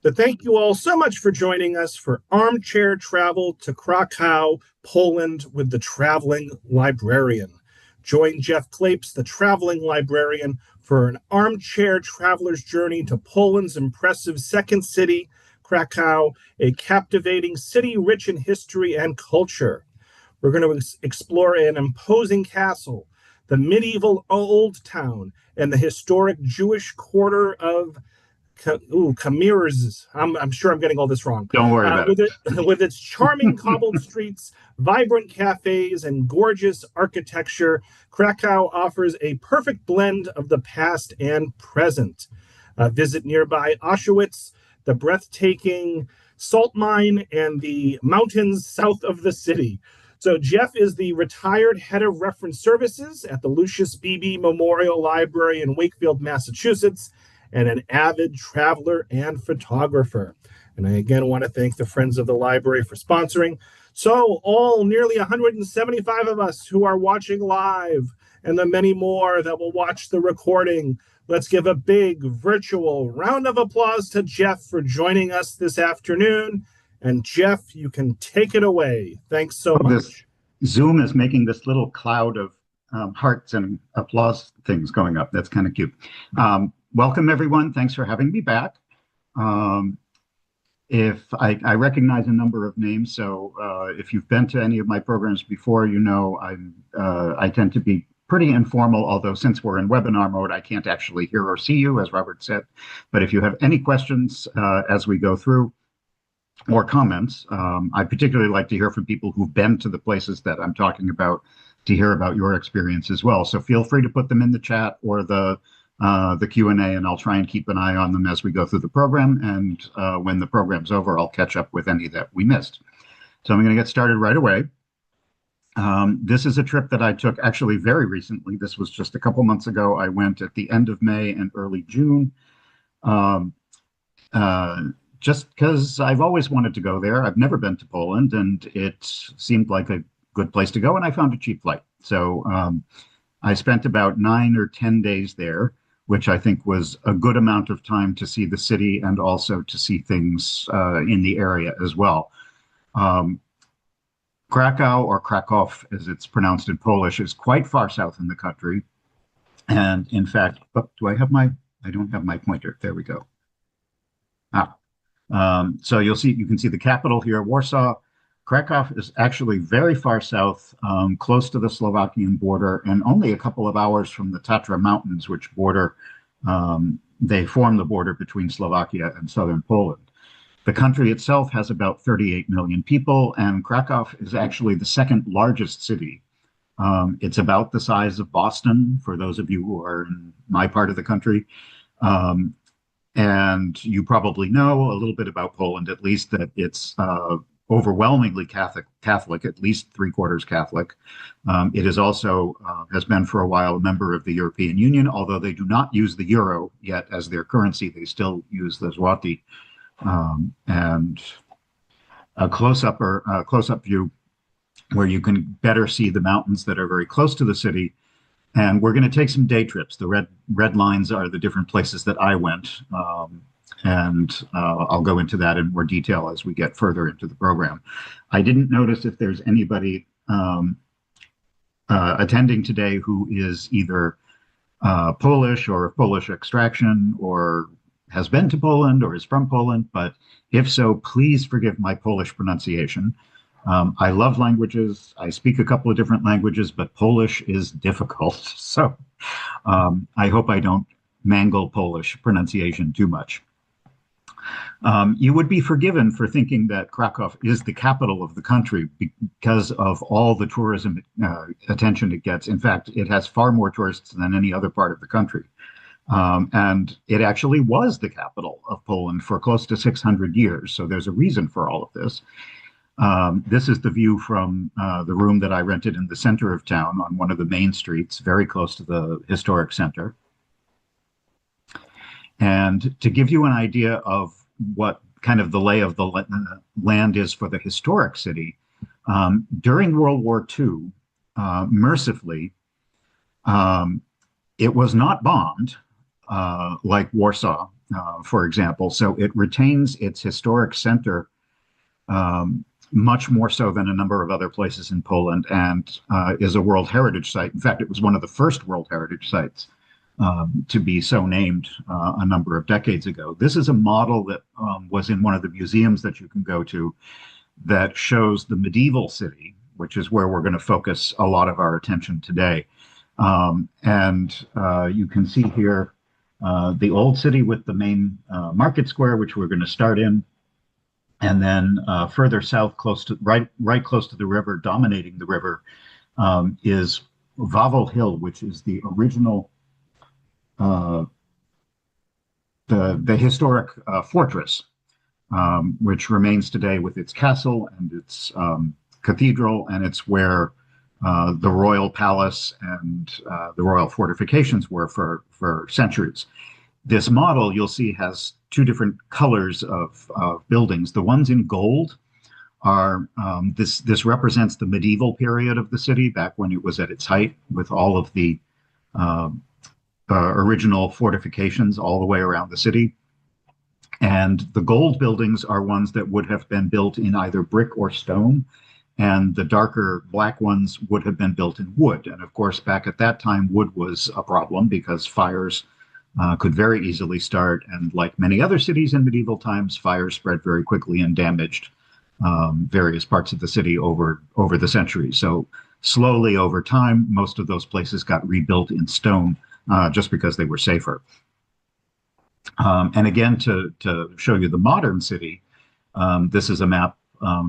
But thank you all so much for joining us for armchair travel to Krakow, Poland with the Traveling Librarian. Join Jeff Klapes, the Traveling Librarian, for an armchair traveler's journey to Poland's impressive second city, Krakow, a captivating city rich in history and culture. We're going to explore an imposing castle, the medieval old town, and the historic Jewish Quarter of Kazimierz. I'm sure I'm getting all this wrong. Don't worry about it. With its charming cobbled streets, vibrant cafes, and gorgeous architecture, Krakow offers a perfect blend of the past and present. Visit nearby Auschwitz, the breathtaking salt mine, and the mountains south of the city. So Jeff is the retired head of reference services at the Lucius Beebe Memorial Library in Wakefield, Massachusetts, and an avid traveler and photographer. And I again want to thank the Friends of the Library for sponsoring. So all nearly 175 of us who are watching live, and the many more that will watch the recording, let's give a big virtual round of applause to Jeff for joining us this afternoon. And Jeff, you can take it away. Thanks so much. This Zoom is making this little cloud of hearts and applause things going up. That's kind of cute. Welcome, everyone. Thanks for having me back. If I recognize a number of names, so if you've been to any of my programs before, you know I tend to be pretty informal, although since we're in webinar mode, I can't actually hear or see you, as Robert said. But if you have any questions as we go through, or comments, I particularly like to hear from people who've been to the places that I'm talking about, to hear about your experience as well. So feel free to put them in the chat or the Q&A, and I'll try and keep an eye on them as we go through the program. And when the program's over, I'll catch up with any that we missed. So I'm going to get started right away. This is a trip that I took actually very recently. This was just a couple months ago. I went at the end of May and early June. Just because I've always wanted to go there. I've never been to Poland, and it seemed like a good place to go, and I found a cheap flight. So I spent about 9 or 10 days there, which I think was a good amount of time to see the city and also to see things in the area as well. Krakow, or Krakow as it's pronounced in Polish, is quite far south in the country. And in fact, do I have I don't have my pointer. There we go. So you can see the capital here, Warsaw. Krakow is actually very far south, close to the Slovakian border, and only a couple of hours from the Tatra mountains, which they form the border between Slovakia and southern Poland. The country itself has about 38 million people, and Krakow is actually the second largest city. It's about the size of Boston, for those of you who are in my part of the country. And you probably know a little bit about Poland, at least that it's overwhelmingly Catholic, at least 3/4 Catholic. It is also, has been for a while, a member of the European Union, although they do not use the euro yet as their currency. They still use the zloty. And a close-up view where you can better see the mountains that are very close to the city. And we're going to take some day trips. The red lines are the different places that I went. I'll go into that in more detail as we get further into the program. I didn't notice if there's anybody attending today who is either Polish or of Polish extraction, or has been to Poland or is from Poland. But if so, please forgive my Polish pronunciation. I love languages. I speak a couple of different languages, but Polish is difficult. So I hope I don't mangle Polish pronunciation too much. You would be forgiven for thinking that Krakow is the capital of the country because of all the tourism attention it gets. In fact, it has far more tourists than any other part of the country. And it actually was the capital of Poland for close to 600 years. So there's a reason for all of this. This is the view from the room that I rented in the center of town on one of the main streets, very close to the historic center. And to give you an idea of what kind of the lay of the land is for the historic city, during World War II, mercifully, it was not bombed like Warsaw for example. So it retains its historic center much more so than a number of other places in Poland, and is a World Heritage Site. In fact, it was one of the first World Heritage Sites to be so named a number of decades ago. This is a model that was in one of the museums that you can go to that shows the medieval city, which is where we're going to focus a lot of our attention today. And you can see here the old city with the main market square, which we're going to start in. And then further south, right close to the river, dominating the river, is Wawel Hill, which is the original, the historic fortress, which remains today with its castle and its cathedral, and it's where the royal palace and the royal fortifications were for centuries. This model, you'll see, has two different colors of buildings. The ones in gold are, this represents the medieval period of the city, back when it was at its height, with all of the original fortifications all the way around the city. And the gold buildings are ones that would have been built in either brick or stone, and the darker black ones would have been built in wood. And of course, back at that time, wood was a problem because fires could very easily start. And like many other cities in medieval times, fires spread very quickly and damaged various parts of the city over the centuries. So slowly over time, most of those places got rebuilt in stone just because they were safer. And again, to show you the modern city, this is a map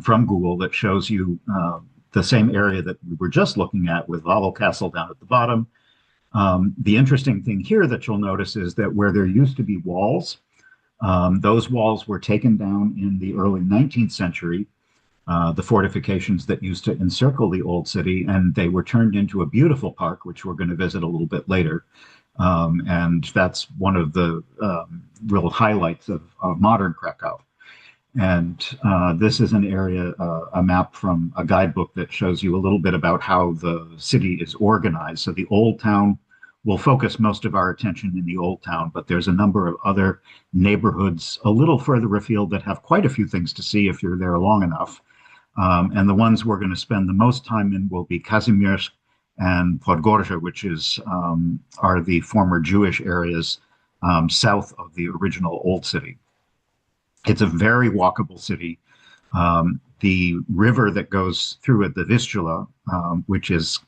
from Google that shows you the same area that we were just looking at, with Wawel Castle down at the bottom. The interesting thing here that you'll notice is that where there used to be walls, those walls were taken down in the early 19th century, the fortifications that used to encircle the old city, and they were turned into a beautiful park, which we're going to visit a little bit later. And that's one of the real highlights of modern Krakow. And this is an area, a map from a guidebook that shows you a little bit about how the city is organized. So the Old Town, we'll focus most of our attention in the Old Town, but there's a number of other neighborhoods a little further afield that have quite a few things to see if you're there long enough. And the ones we're going to spend the most time in will be Kazimierz and Podgorze, which are the former Jewish areas south of the original Old City. It's a very walkable city. The river that goes through it, the Vistula, which is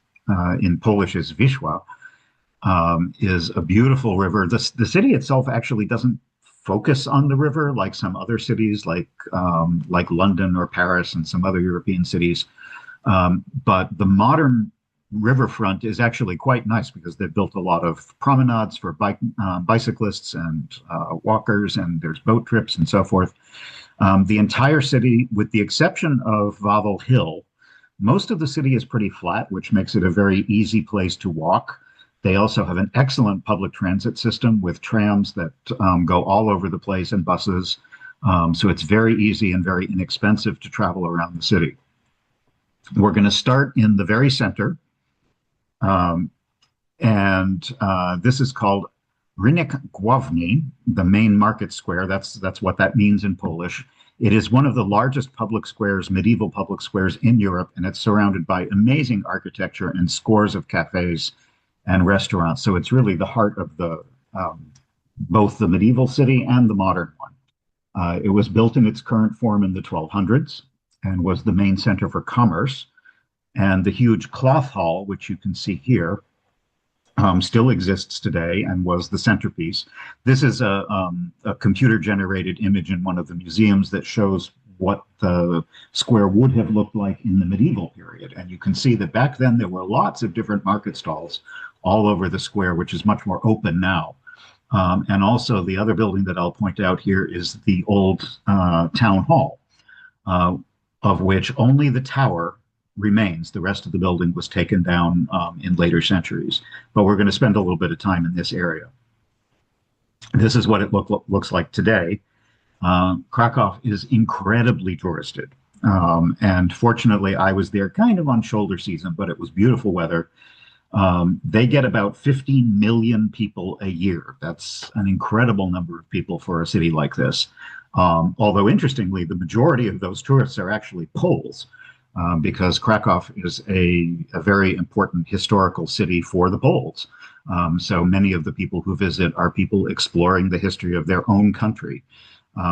in Polish is Wisła, is a beautiful river. The city itself actually doesn't focus on the river like some other cities, like London or Paris and some other European cities. But the modern riverfront is actually quite nice because they've built a lot of promenades for bicyclists and walkers, and there's boat trips and so forth. The entire city, with the exception of Wawel Hill, most of the city is pretty flat, which makes it a very easy place to walk. They also have an excellent public transit system with trams that go all over the place, and buses. So it's very easy and very inexpensive to travel around the city. We're going to start in the very center. This is called Rynek Główny, the main market square. That's what that means in Polish. It is one of the largest public squares, medieval public squares in Europe, and it's surrounded by amazing architecture and scores of cafes and restaurants. So it's really the heart of the both the medieval city and the modern one. It was built in its current form in the 1200s and was the main center for commerce. And the huge cloth hall, which you can see here, still exists today and was the centerpiece. This is a computer-generated image in one of the museums that shows what the square would have looked like in the medieval period. And you can see that back then there were lots of different market stalls all over the square, which is much more open now. And also the other building that I'll point out here is the old town hall, of which only the tower remains. The rest of the building was taken down in later centuries, but we're going to spend a little bit of time in this area. This is what it looks like today. Krakow is incredibly touristed. And fortunately, I was there kind of on shoulder season, but it was beautiful weather. They get about 15 million people a year. That's an incredible number of people for a city like this. Although interestingly, the majority of those tourists are actually Poles, because Krakow is a very important historical city for the Poles. So many of the people who visit are people exploring the history of their own country.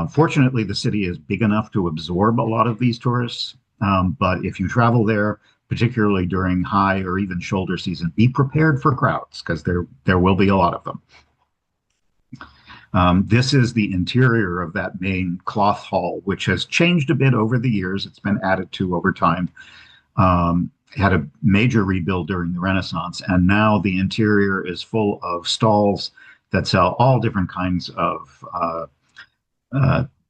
Fortunately, the city is big enough to absorb a lot of these tourists. But if you travel there, particularly during high or even shoulder season, be prepared for crowds because there will be a lot of them. This is the interior of that main cloth hall, which has changed a bit over the years. It's been added to over time. Had a major rebuild during the Renaissance, and now the interior is full of stalls that sell all different kinds of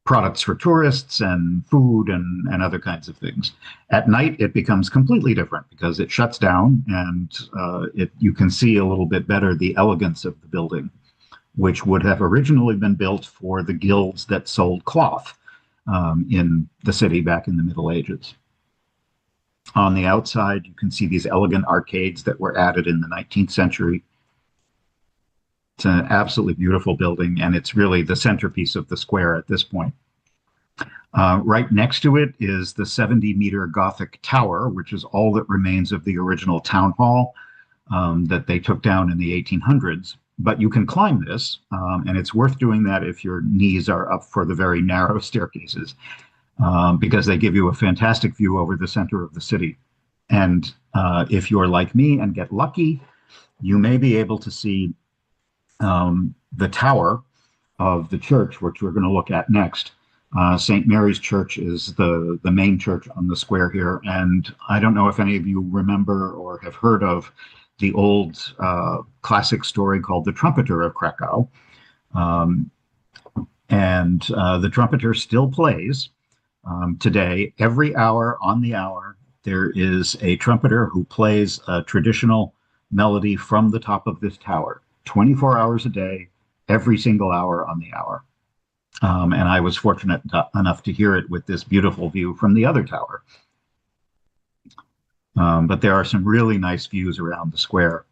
products for tourists and food and other kinds of things. At night, it becomes completely different because it shuts down, and you can see a little bit better the elegance of the building, which would have originally been built for the guilds that sold cloth in the city back in the Middle Ages. On the outside, you can see these elegant arcades that were added in the 19th century. It's an absolutely beautiful building, and it's really the centerpiece of the square at this point. Right next to it is the 70-meter Gothic tower, which is all that remains of the original town hall that they took down in the 1800s. But you can climb this, and it's worth doing that if your knees are up for the very narrow staircases, because they give you a fantastic view over the center of the city. And if you're like me and get lucky, you may be able to see the tower of the church, which we're going to look at next. St. Mary's Church is the main church on the square here. And I don't know if any of you remember or have heard of the old classic story called The Trumpeter of Krakow. The Trumpeter still plays today. Every hour on the hour, there is a trumpeter who plays a traditional melody from the top of this tower, 24 hours a day, every single hour on the hour. And I was fortunate enough to hear it with this beautiful view from the other tower. But there are some really nice views around the square.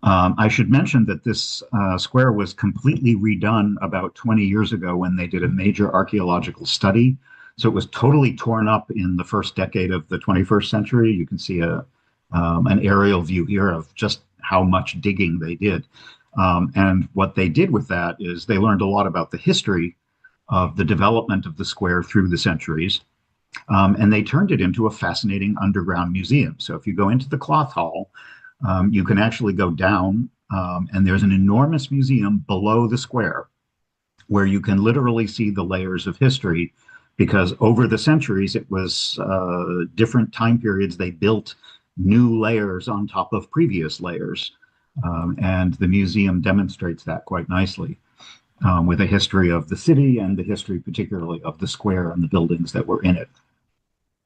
I should mention that this square was completely redone about 20 years ago when they did a major archaeological study. So it was totally torn up in the first decade of the 21st century. You can see an aerial view here of just how much digging they did. And what they did with that is they learned a lot about the history of the development of the square through the centuries. And they turned it into a fascinating underground museum. So if you go into the cloth hall, you can actually go down, and there's an enormous museum below the square where you can literally see the layers of history, because over the centuries, it was different time periods. They built new layers on top of previous layers. And the museum demonstrates that quite nicely, with a history of the city and the history particularly of the square and the buildings that were in it.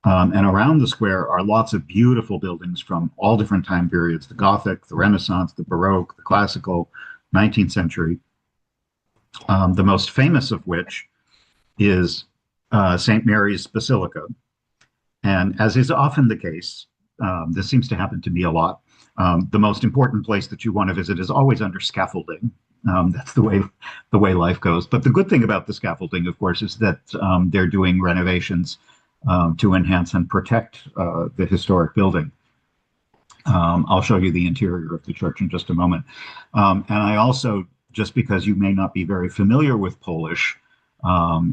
And around the square are lots of beautiful buildings from all different time periods: the Gothic, the Renaissance, the Baroque, the Classical, 19th century. The most famous of which is St. Mary's Basilica. And as is often the case, this seems to happen to me a lot, the most important place that you want to visit is always under scaffolding. That's the way life goes. But the good thing about the scaffolding, of course, is that they're doing renovations to enhance and protect the historic building. I'll show you the interior of the church in just a moment. And I also, just because you may not be very familiar with Polish,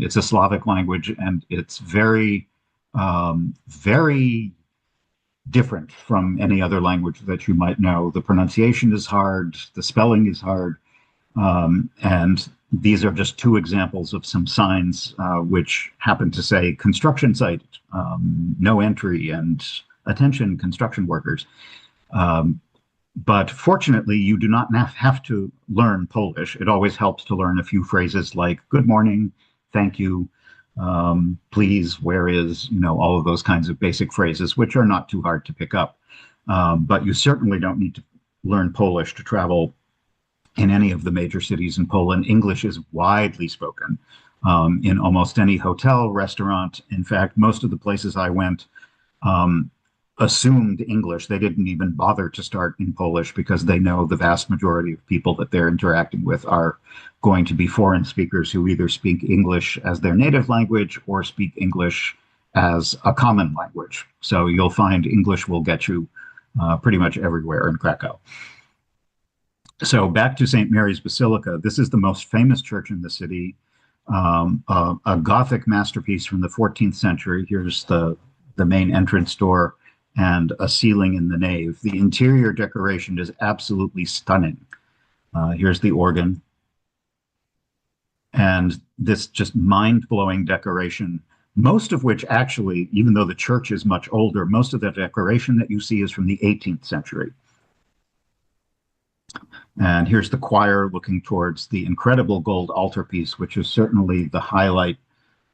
it's a Slavic language, and it's very, very different from any other language that you might know. The pronunciation is hard, the spelling is hard, and these are just two examples of some signs which happen to say construction site, no entry, and attention construction workers. But fortunately, you do not have to learn Polish. It always helps to learn a few phrases like good morning, thank you, please, where is, all of those kinds of basic phrases, which are not too hard to pick up. But you certainly don't need to learn Polish to travel in any of the major cities in Poland. English is widely spoken in almost any hotel, restaurant. In fact, most of the places I went, assumed English. They didn't even bother to start in Polish because they know the vast majority of people that they're interacting with are going to be foreign speakers who either speak English as their native language or speak English as a common language. So you'll find English will get you pretty much everywhere in Krakow. So back to St. Mary's Basilica. This is the most famous church in the city, a Gothic masterpiece from the 14th century. Here's the main entrance door and a ceiling in the nave. The interior decoration is absolutely stunning. Here's the organ. And this just mind-blowing decoration, most of which actually, even though the church is much older, most of the decoration that you see is from the 18th century. And here's the choir looking towards the incredible gold altarpiece, which is certainly the highlight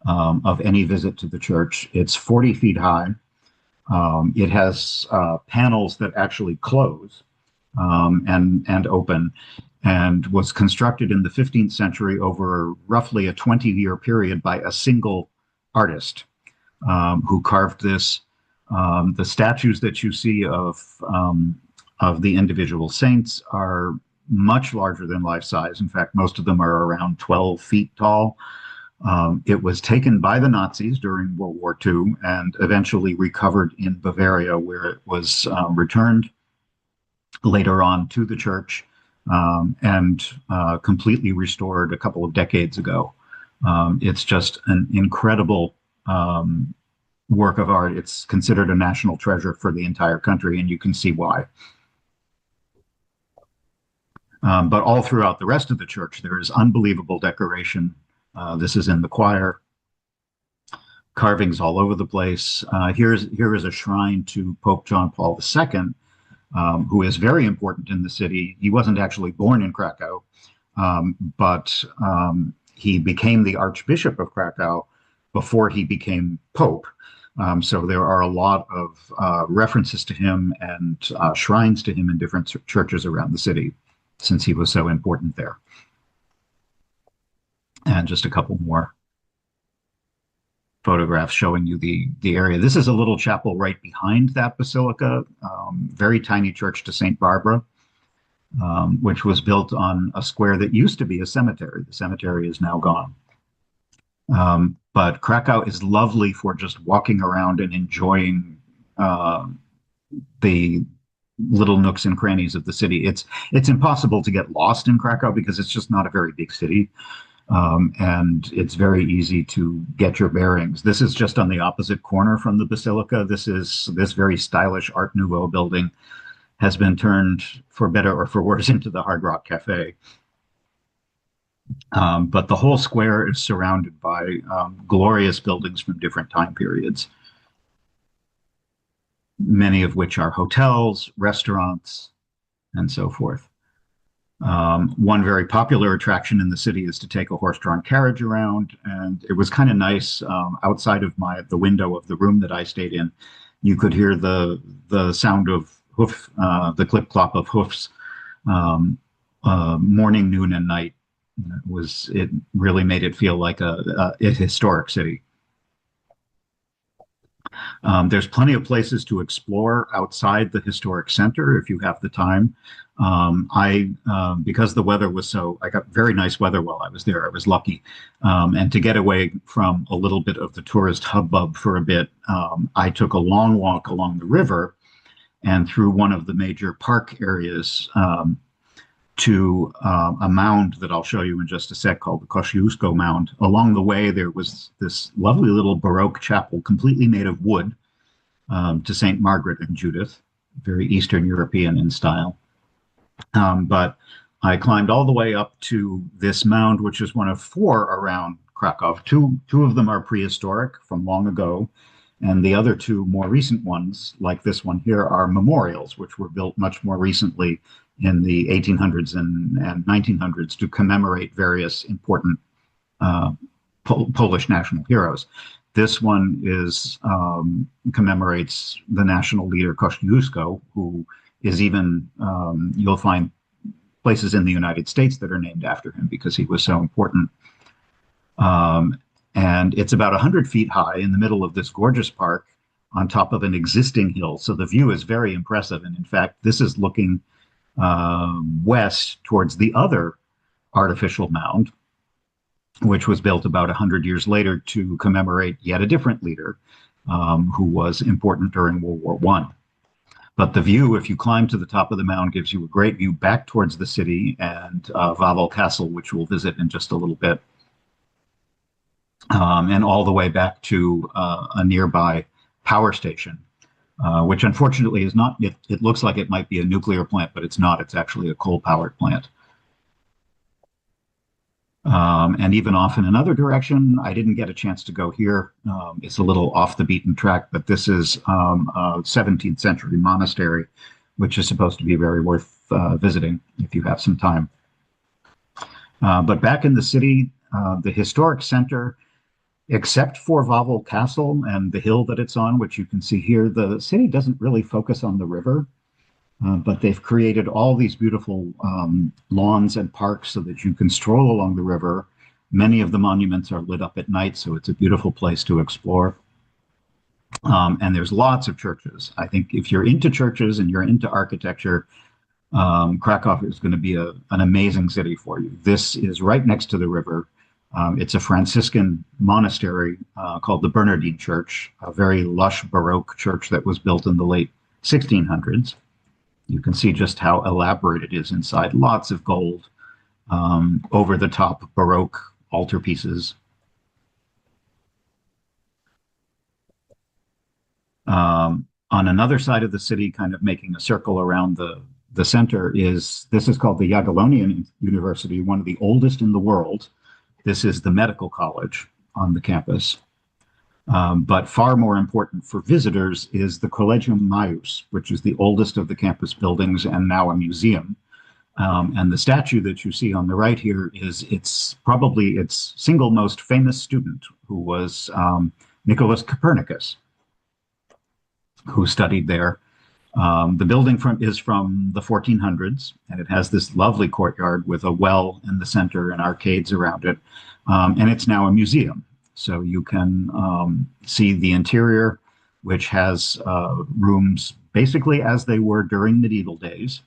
of any visit to the church. It's 40 feet high. It has panels that actually close and open, and was constructed in the 15th century over roughly a 20-year period by a single artist who carved this. The statues that you see of the individual saints are much larger than life size. In fact, most of them are around 12 feet tall. It was taken by the Nazis during World War II and eventually recovered in Bavaria, where it was returned later on to the church and completely restored a couple of decades ago. It's just an incredible work of art. It's considered a national treasure for the entire country, and you can see why. But all throughout the rest of the church, there is unbelievable decoration. This is in the choir. Carvings all over the place. Here is a shrine to Pope John Paul II, who is very important in the city. He wasn't actually born in Krakow, but he became the Archbishop of Krakow before he became Pope. So there are a lot of references to him and shrines to him in different churches around the city, since he was so important there. And just a couple more photographs showing you the area. This is a little chapel right behind that basilica, very tiny church to St. Barbara, which was built on a square that used to be a cemetery. The cemetery is now gone. But Krakow is lovely for just walking around and enjoying the little nooks and crannies of the city. It's impossible to get lost in Krakow because it's just not a very big city. And it's very easy to get your bearings. This is just on the opposite corner from the basilica. This very stylish Art Nouveau building has been turned, for better or for worse, into the Hard Rock Cafe. But the whole square is surrounded by glorious buildings from different time periods, many of which are hotels, restaurants, and so forth. One very popular attraction in the city is to take a horse-drawn carriage around, and it was kind of nice. Outside of the window of the room that I stayed in, you could hear the sound of hoof, the clip-clop of hoofs, morning, noon, and night. It really made it feel like a historic city. There's plenty of places to explore outside the historic center if you have the time. Because the weather was I got very nice weather while I was there. I was lucky. And to get away from a little bit of the tourist hubbub for a bit, I took a long walk along the river and through one of the major park areas to a mound that I'll show you in just a sec called the Kosciuszko Mound. Along the way, there was this lovely little Baroque chapel completely made of wood to St. Margaret and Judith, very Eastern European in style. But I climbed all the way up to this mound, which is one of 4 around Krakow. Two of them are prehistoric from long ago, and the other 2 more recent ones, like this one here, are memorials, which were built much more recently in the 1800s and 1900s to commemorate various important Polish national heroes. This one commemorates the national leader Kosciuszko, who is even, you'll find places in the United States that are named after him because he was so important. And it's about 100 feet high in the middle of this gorgeous park. on top of an existing hill. So the view is very impressive. And in fact, this is looking west towards the other artificial mound, which was built about 100 years later to commemorate yet a different leader who was important during World War I. But the view, if you climb to the top of the mound, gives you a great view back towards the city and Wawel Castle, which we'll visit in just a little bit, and all the way back to a nearby power station, which unfortunately is not, it looks like it might be a nuclear plant, but it's not. It's actually a coal-powered plant. And even off in another direction, I didn't get a chance to go here. It's a little off the beaten track, but this is a 17th century monastery, which is supposed to be very worth visiting if you have some time. But back in the city, the historic center, except for Wawel Castle and the hill that it's on, which you can see here, the city doesn't really focus on the river. But they've created all these beautiful lawns and parks so that you can stroll along the river. Many of the monuments are lit up at night, so it's a beautiful place to explore. And there's lots of churches. I think if you're into churches and you're into architecture, Krakow is going to be an amazing city for you. This is right next to the river. It's a Franciscan monastery called the Bernardine Church, a very lush Baroque church that was built in the late 1600s. You can see just how elaborate it is inside. Lots of gold, over-the-top Baroque altarpieces. On another side of the city, kind of making a circle around the center, this is called the Jagiellonian University, one of the oldest in the world. This is the medical college on the campus. But far more important for visitors is the Collegium Maius, which is the oldest of the campus buildings and now a museum. And the statue that you see on the right here is probably its single most famous student, who was Nicholas Copernicus, who studied there. The building is from the 1400s, and it has this lovely courtyard with a well in the center and arcades around it. And it's now a museum. So you can see the interior, which has rooms basically as they were during medieval days,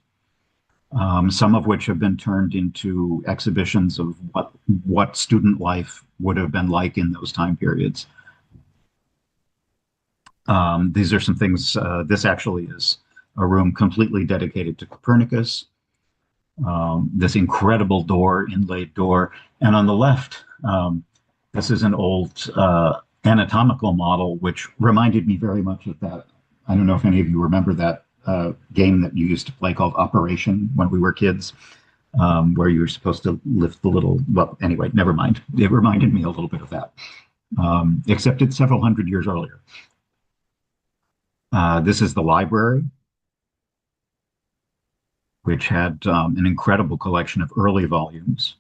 some of which have been turned into exhibitions of what student life would have been like in those time periods. These are some things, this actually is a room completely dedicated to Copernicus. This incredible door, inlaid door. And on the left, this is an old anatomical model, which reminded me very much of that. I don't know if any of you remember that game that you used to play called Operation when we were kids, where you were supposed to lift the little, well, anyway, never mind. It reminded me a little bit of that, except it's several hundred years earlier. This is the library, which had an incredible collection of early volumes.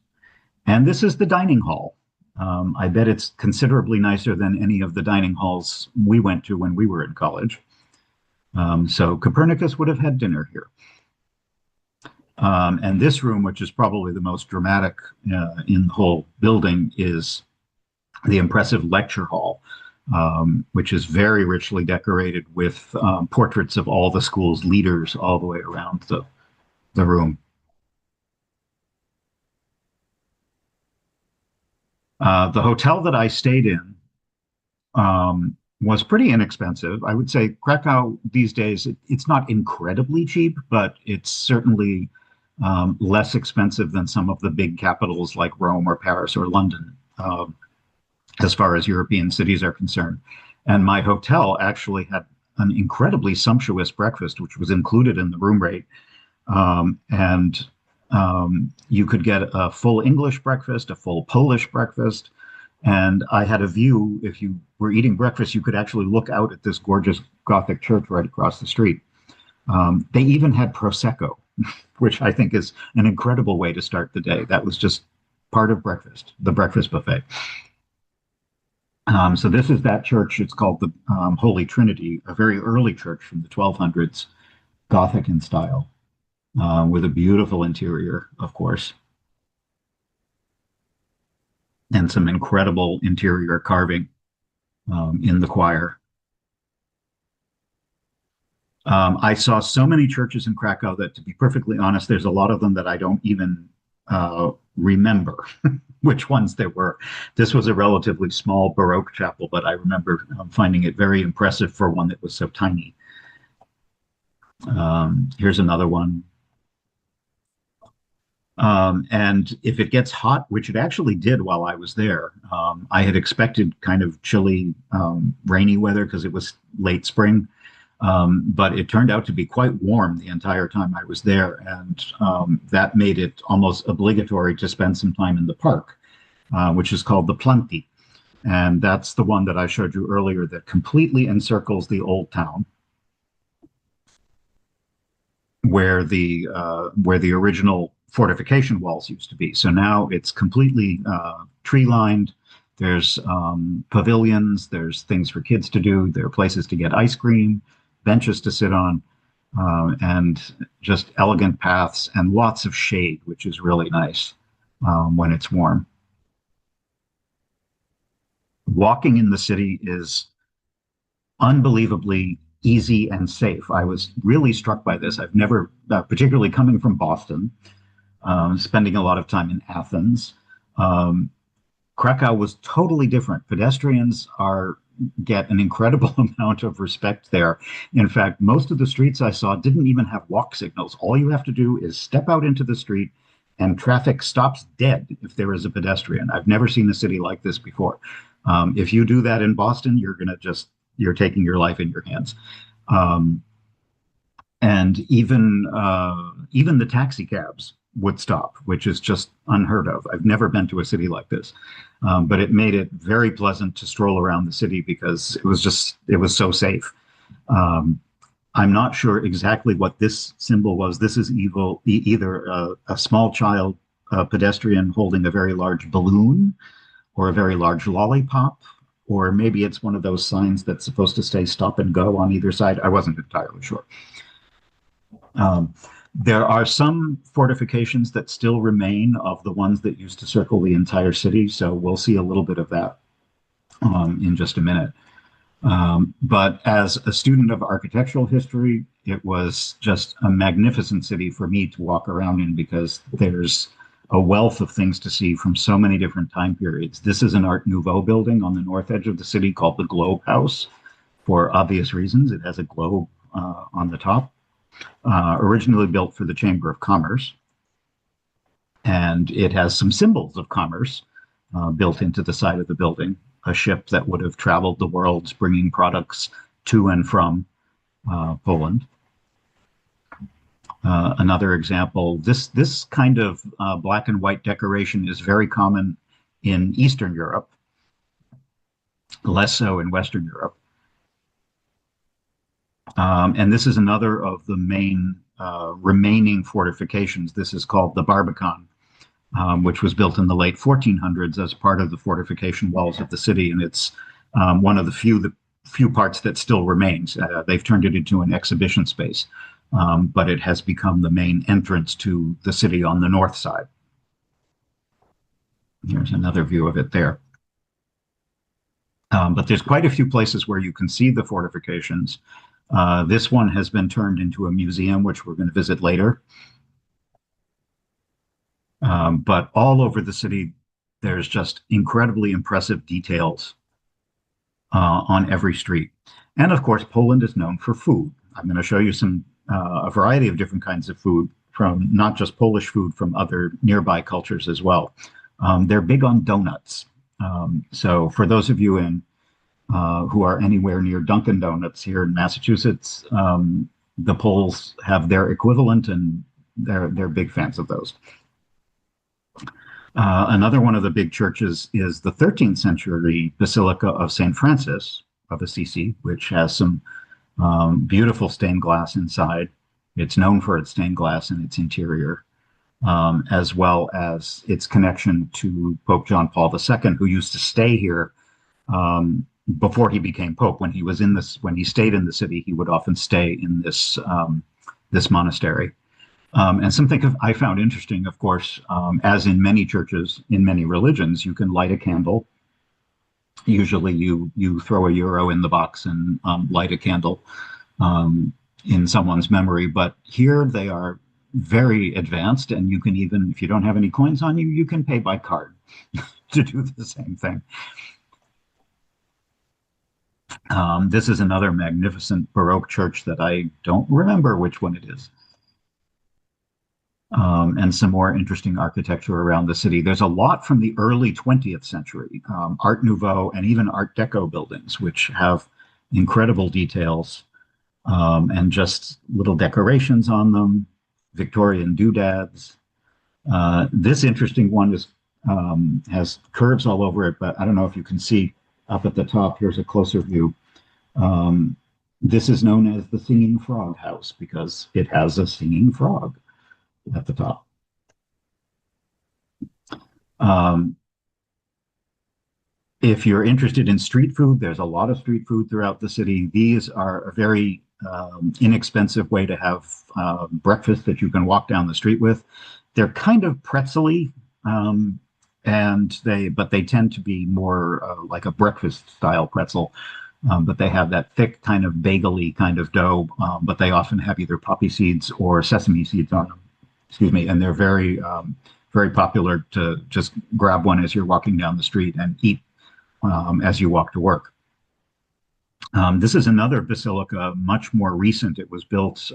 And this is the dining hall. I bet it's considerably nicer than any of the dining halls we went to when we were in college. So Copernicus would have had dinner here. And this room, which is probably the most dramatic in the whole building, is the impressive lecture hall, which is very richly decorated with portraits of all the school's leaders all the way around the room. The hotel that I stayed in was pretty inexpensive. I would say Krakow these days, it's not incredibly cheap, but it's certainly less expensive than some of the big capitals like Rome or Paris or London, as far as European cities are concerned. And my hotel actually had an incredibly sumptuous breakfast, which was included in the room rate. You could get a full English breakfast, a full Polish breakfast, and I had a view. If you were eating breakfast, you could actually look out at this gorgeous Gothic church right across the street. They even had Prosecco, which I think is an incredible way to start the day. That was just part of breakfast, the breakfast buffet. So this is that church. It's called the Holy Trinity, a very early church from the 1200s, Gothic in style. With a beautiful interior, of course, and some incredible interior carving in the choir. I saw so many churches in Krakow that, to be perfectly honest, there's a lot of them that I don't even remember which ones there were. This was a relatively small Baroque chapel, but I remember finding it very impressive for one that was so tiny. Here's another one. And if it gets hot, which it actually did while I was there, I had expected kind of chilly, rainy weather because it was late spring. But it turned out to be quite warm the entire time I was there, and that made it almost obligatory to spend some time in the park, which is called the Planty. And that's the one that I showed you earlier that completely encircles the old town, where the original fortification walls used to be. So now it's completely tree-lined. There's pavilions, there's things for kids to do, there are places to get ice cream, benches to sit on, and just elegant paths and lots of shade, which is really nice when it's warm. Walking in the city is unbelievably easy and safe. I was really struck by this. I've never, particularly coming from Boston, spending a lot of time in Athens. Krakow was totally different. Pedestrians get an incredible amount of respect there. In fact, most of the streets I saw didn't even have walk signals. All you have to do is step out into the street and traffic stops dead if there is a pedestrian. I've never seen a city like this before. If you do that in Boston, you're taking your life in your hands. And even the taxi cabs would stop, which is just unheard of. I've never been to a city like this, but it made it very pleasant to stroll around the city because it was so safe. I'm not sure exactly what this symbol was. This is either a small child, a pedestrian holding a very large balloon or a very large lollipop, or maybe it's one of those signs that's supposed to say stop and go on either side. I wasn't entirely sure. There are some fortifications that still remain of the ones that used to circle the entire city, so we'll see a little bit of that in just a minute. But as a student of architectural history, it was just a magnificent city for me to walk around in because there's a wealth of things to see from so many different time periods. This is an Art Nouveau building on the north edge of the city called the Globe House, for obvious reasons. It has a globe on the top. Originally built for the Chamber of Commerce. And it has some symbols of commerce built into the side of the building. A ship that would have traveled the world bringing products to and from Poland. Another example, this kind of black and white decoration is very common in Eastern Europe, less so in Western Europe. And this is another of the main remaining fortifications. This is called the Barbican, which was built in the late 1400s as part of the fortification walls of the city. And it's one of the few parts that still remains. They've turned it into an exhibition space, but it has become the main entrance to the city on the north side. Here's another view of it there. But there's quite a few places where you can see the fortifications. This one has been turned into a museum, which we're going to visit later. But all over the city, there's just incredibly impressive details on every street. And of course, Poland is known for food. I'm going to show you a variety of different kinds of food, from not just Polish food, from other nearby cultures as well. They're big on donuts. So for those of you who are anywhere near Dunkin' Donuts here in Massachusetts, the Poles have their equivalent, and they're big fans of those. Another one of the big churches is the 13th century Basilica of St. Francis of Assisi, which has some beautiful stained glass inside. It's known for its stained glass in its interior, as well as its connection to Pope John Paul II, who used to stay here before he became Pope. When he stayed in the city, he would often stay in this monastery. And something I found interesting, of course, as in many churches, in many religions, you can light a candle. Usually you throw €1 in the box and light a candle. in someone's memory, but here they are very advanced, and you can even, if you don't have any coins on you, you can pay by card to do the same thing. This is another magnificent Baroque church that I don't remember which one it is. And some more interesting architecture around the city. There's a lot from the early 20th century, Art Nouveau and even Art Deco buildings, which have incredible details and just little decorations on them, Victorian doodads. This interesting one is has curves all over it, but I don't know if you can see up at the top. Here's a closer view. This is known as the Singing Frog House because it has a singing frog at the top. If you're interested in street food, there's a lot of street food throughout the city. These are a very inexpensive way to have breakfast that you can walk down the street with. They're kind of pretzel-y, but they tend to be more like a breakfast style pretzel. But they have that thick kind of bagel-y kind of dough, but they often have either poppy seeds or sesame seeds on them. Excuse me, and they're very, very popular to just grab one as you're walking down the street and eat as you walk to work. This is another basilica, much more recent. It was built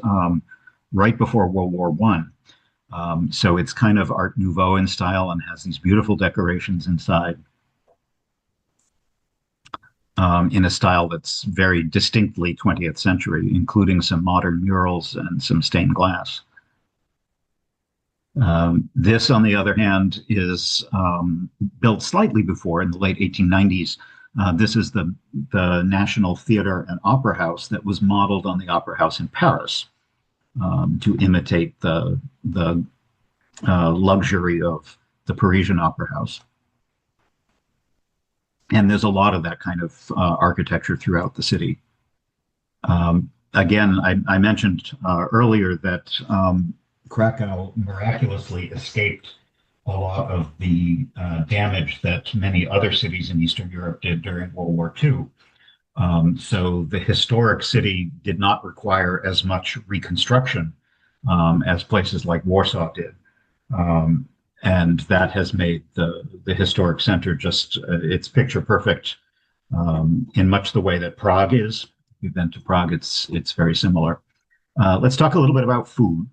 right before World War I. So it's kind of Art Nouveau in style and has these beautiful decorations inside in a style that's very distinctly 20th century, including some modern murals and some stained glass. This, on the other hand, is built slightly before, in the late 1890s. This is the National Theatre and Opera House that was modeled on the Opera House in Paris to imitate the luxury of the Parisian Opera House. And there's a lot of that kind of architecture throughout the city. Again, I mentioned earlier that Krakow miraculously escaped a lot of the damage that many other cities in Eastern Europe did during World War II. So the historic city did not require as much reconstruction as places like Warsaw did. And that has made the historic center just, it's picture perfect in much the way that Prague is. If you've been to Prague, it's very similar. Let's talk a little bit about food.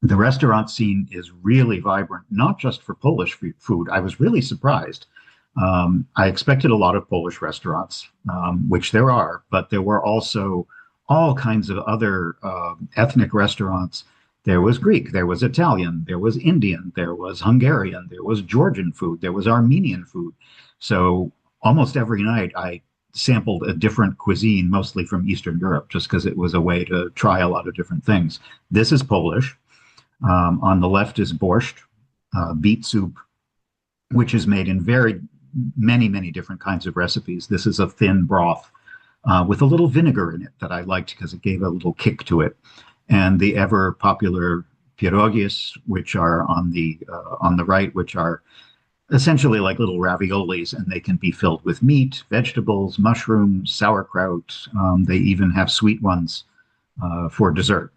The restaurant scene is really vibrant, not just for Polish food. I was really surprised. I expected a lot of Polish restaurants, which there are, but there were also all kinds of other ethnic restaurants. There was Greek, there was Italian, there was Indian, there was Hungarian, there was Georgian food, there was Armenian food. So almost every night I sampled a different cuisine, mostly from Eastern Europe, just because it was a way to try a lot of different things. This is Polish. On the left is borscht, beet soup, which is made in very many different kinds of recipes. This is a thin broth with a little vinegar in it that I liked because it gave a little kick to it. And the ever popular pierogies, which are on the right, which are essentially like little raviolis, and they can be filled with meat, vegetables, mushrooms, sauerkraut. They even have sweet ones for dessert.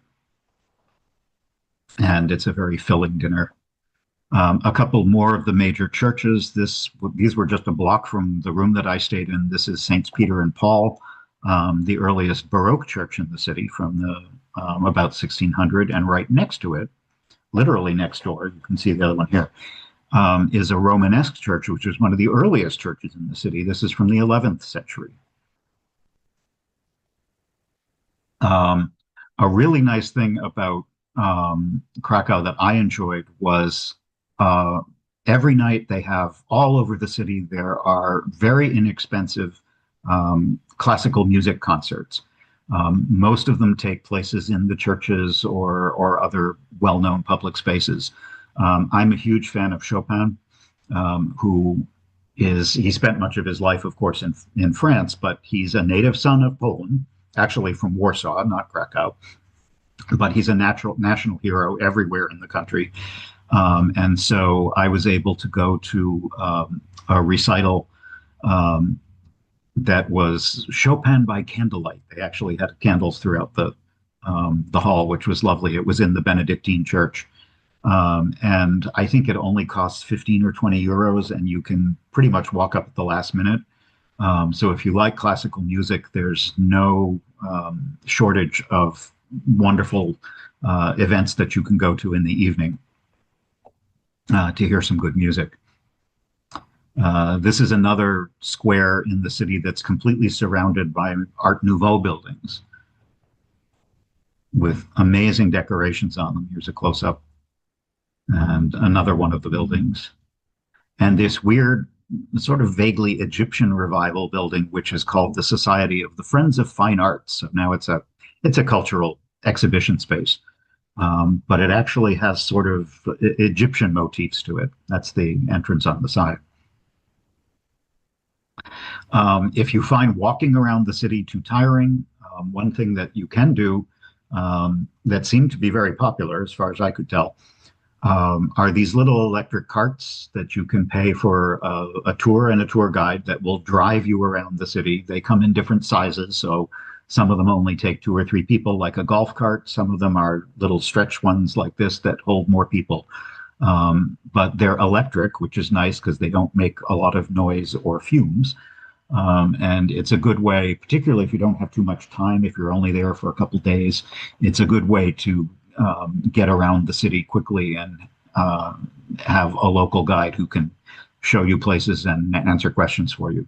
And it's a very filling dinner. A couple more of the major churches. These were just a block from the room that I stayed in. This is Saints Peter and Paul, the earliest Baroque church in the city from the about 1600. And right next to it, literally next door, you can see the other one here, is a Romanesque church, which is one of the earliest churches in the city. This is from the 11th century. A really nice thing about Krakow that I enjoyed was every night they have all over the city, there are very inexpensive classical music concerts. Most of them take places in the churches or other well-known public spaces. I'm a huge fan of Chopin, he spent much of his life, of course, in France, but he's a native son of Poland, actually from Warsaw, not Krakow. But he's a national hero everywhere in the country. And so I was able to go to a recital that was Chopin by candlelight. They actually had candles throughout the hall, which was lovely. It was in the Benedictine church. And I think it only costs 15 or 20 euros, and you can pretty much walk up at the last minute. So if you like classical music, there's no shortage of wonderful events that you can go to in the evening to hear some good music. This is another square in the city that's completely surrounded by Art Nouveau buildings with amazing decorations on them. Here's a close-up. And another one of the buildings. And this weird, sort of vaguely Egyptian revival building, which is called the Society of the Friends of Fine Arts. So now it's a cultural exhibition space. But it actually has sort of Egyptian motifs to it. That's the entrance on the side. If you find walking around the city too tiring, one thing that you can do that seemed to be very popular, as far as I could tell, are these little electric carts that you can pay for a tour and a tour guide that will drive you around the city. They come in different sizes, so some of them only take 2 or 3 people, like a golf cart. Some of them are little stretch ones like this that hold more people. But they're electric, which is nice because they don't make a lot of noise or fumes. And it's a good way, particularly if you don't have too much time, if you're only there for a couple of days, it's a good way to get around the city quickly and have a local guide who can show you places and answer questions for you.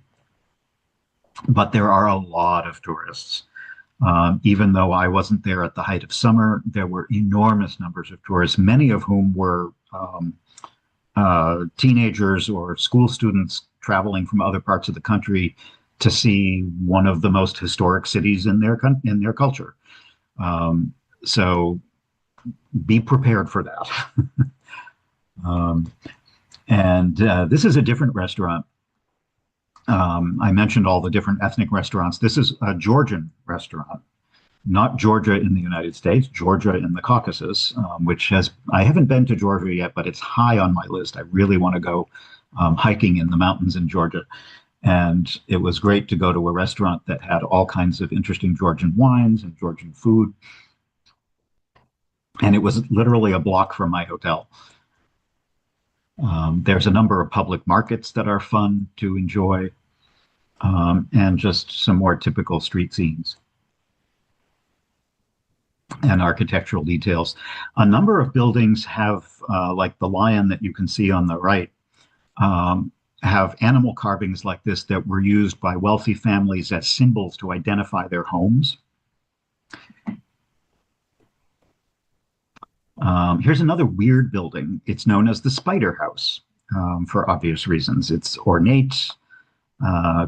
But there are a lot of tourists. Even though I wasn't there at the height of summer, there were enormous numbers of tourists, many of whom were teenagers or school students traveling from other parts of the country to see one of the most historic cities in their culture. So be prepared for that. This is a different restaurant. I mentioned all the different ethnic restaurants. This is a Georgian restaurant, not Georgia in the United States, Georgia in the Caucasus, I haven't been to Georgia yet, but it's high on my list. I really want to go hiking in the mountains in Georgia. And it was great to go to a restaurant that had all kinds of interesting Georgian wines and Georgian food. And it was literally a block from my hotel. There's a number of public markets that are fun to enjoy, and just some more typical street scenes and architectural details. A number of buildings have, like the lion that you can see on the right, have animal carvings like this that were used by wealthy families as symbols to identify their homes. Here's another weird building. It's known as the Spider House, for obvious reasons. It's ornate,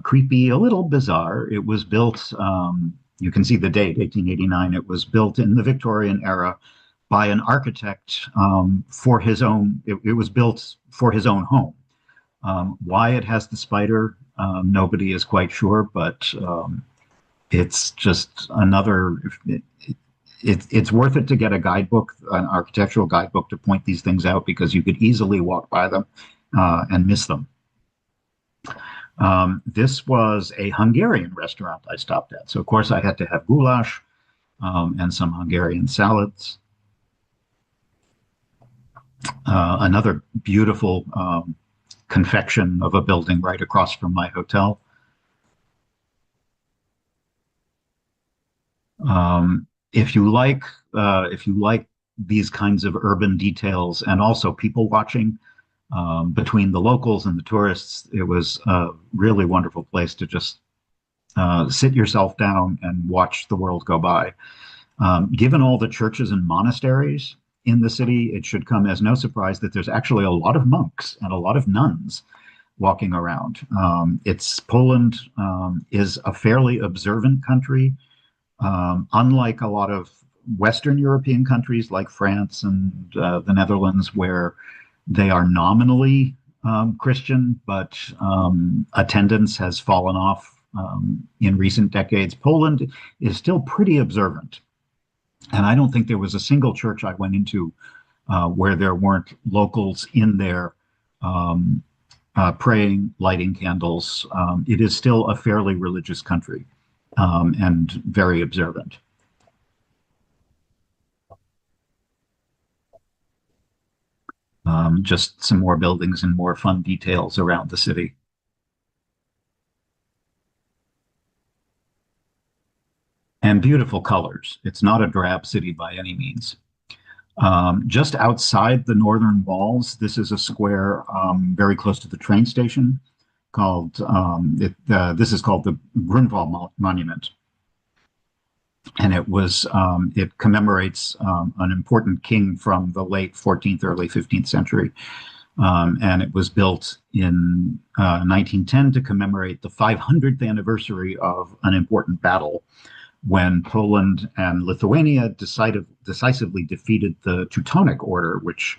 creepy, a little bizarre. It was built, you can see the date, 1889. It was built in the Victorian era by an architect for his own, it was built for his own home. Why it has the spider, nobody is quite sure, but it's just another, it's worth it to get a guidebook, an architectural guidebook, to point these things out, because you could easily walk by them and miss them. This was a Hungarian restaurant I stopped at. So, of course, I had to have goulash and some Hungarian salads. Another beautiful confection of a building right across from my hotel. If you like these kinds of urban details and also people watching between the locals and the tourists, it was a really wonderful place to just sit yourself down and watch the world go by. Given all the churches and monasteries in the city, it should come as no surprise that there's actually a lot of monks and a lot of nuns walking around. Poland is a fairly observant country. Unlike a lot of Western European countries like France and the Netherlands, where they are nominally Christian, but attendance has fallen off in recent decades, Poland is still pretty observant. And I don't think there was a single church I went into where there weren't locals in there praying, lighting candles. It is still a fairly religious country, and very observant. Just some more buildings and more fun details around the city. And beautiful colors. It's not a drab city by any means. Just outside the northern walls, this is a square very close to the train station called, this is called the Grunwald Monument. And it commemorates an important king from the late 14th, early 15th century. And it was built in 1910 to commemorate the 500th anniversary of an important battle when Poland and Lithuania decisively defeated the Teutonic Order, which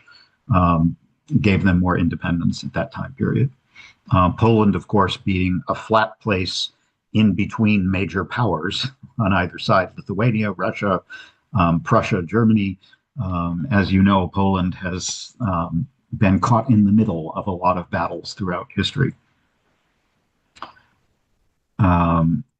gave them more independence at that time period. Poland, of course, being a flat place in between major powers on either side, Lithuania, Russia, Prussia, Germany. As you know, Poland has been caught in the middle of a lot of battles throughout history.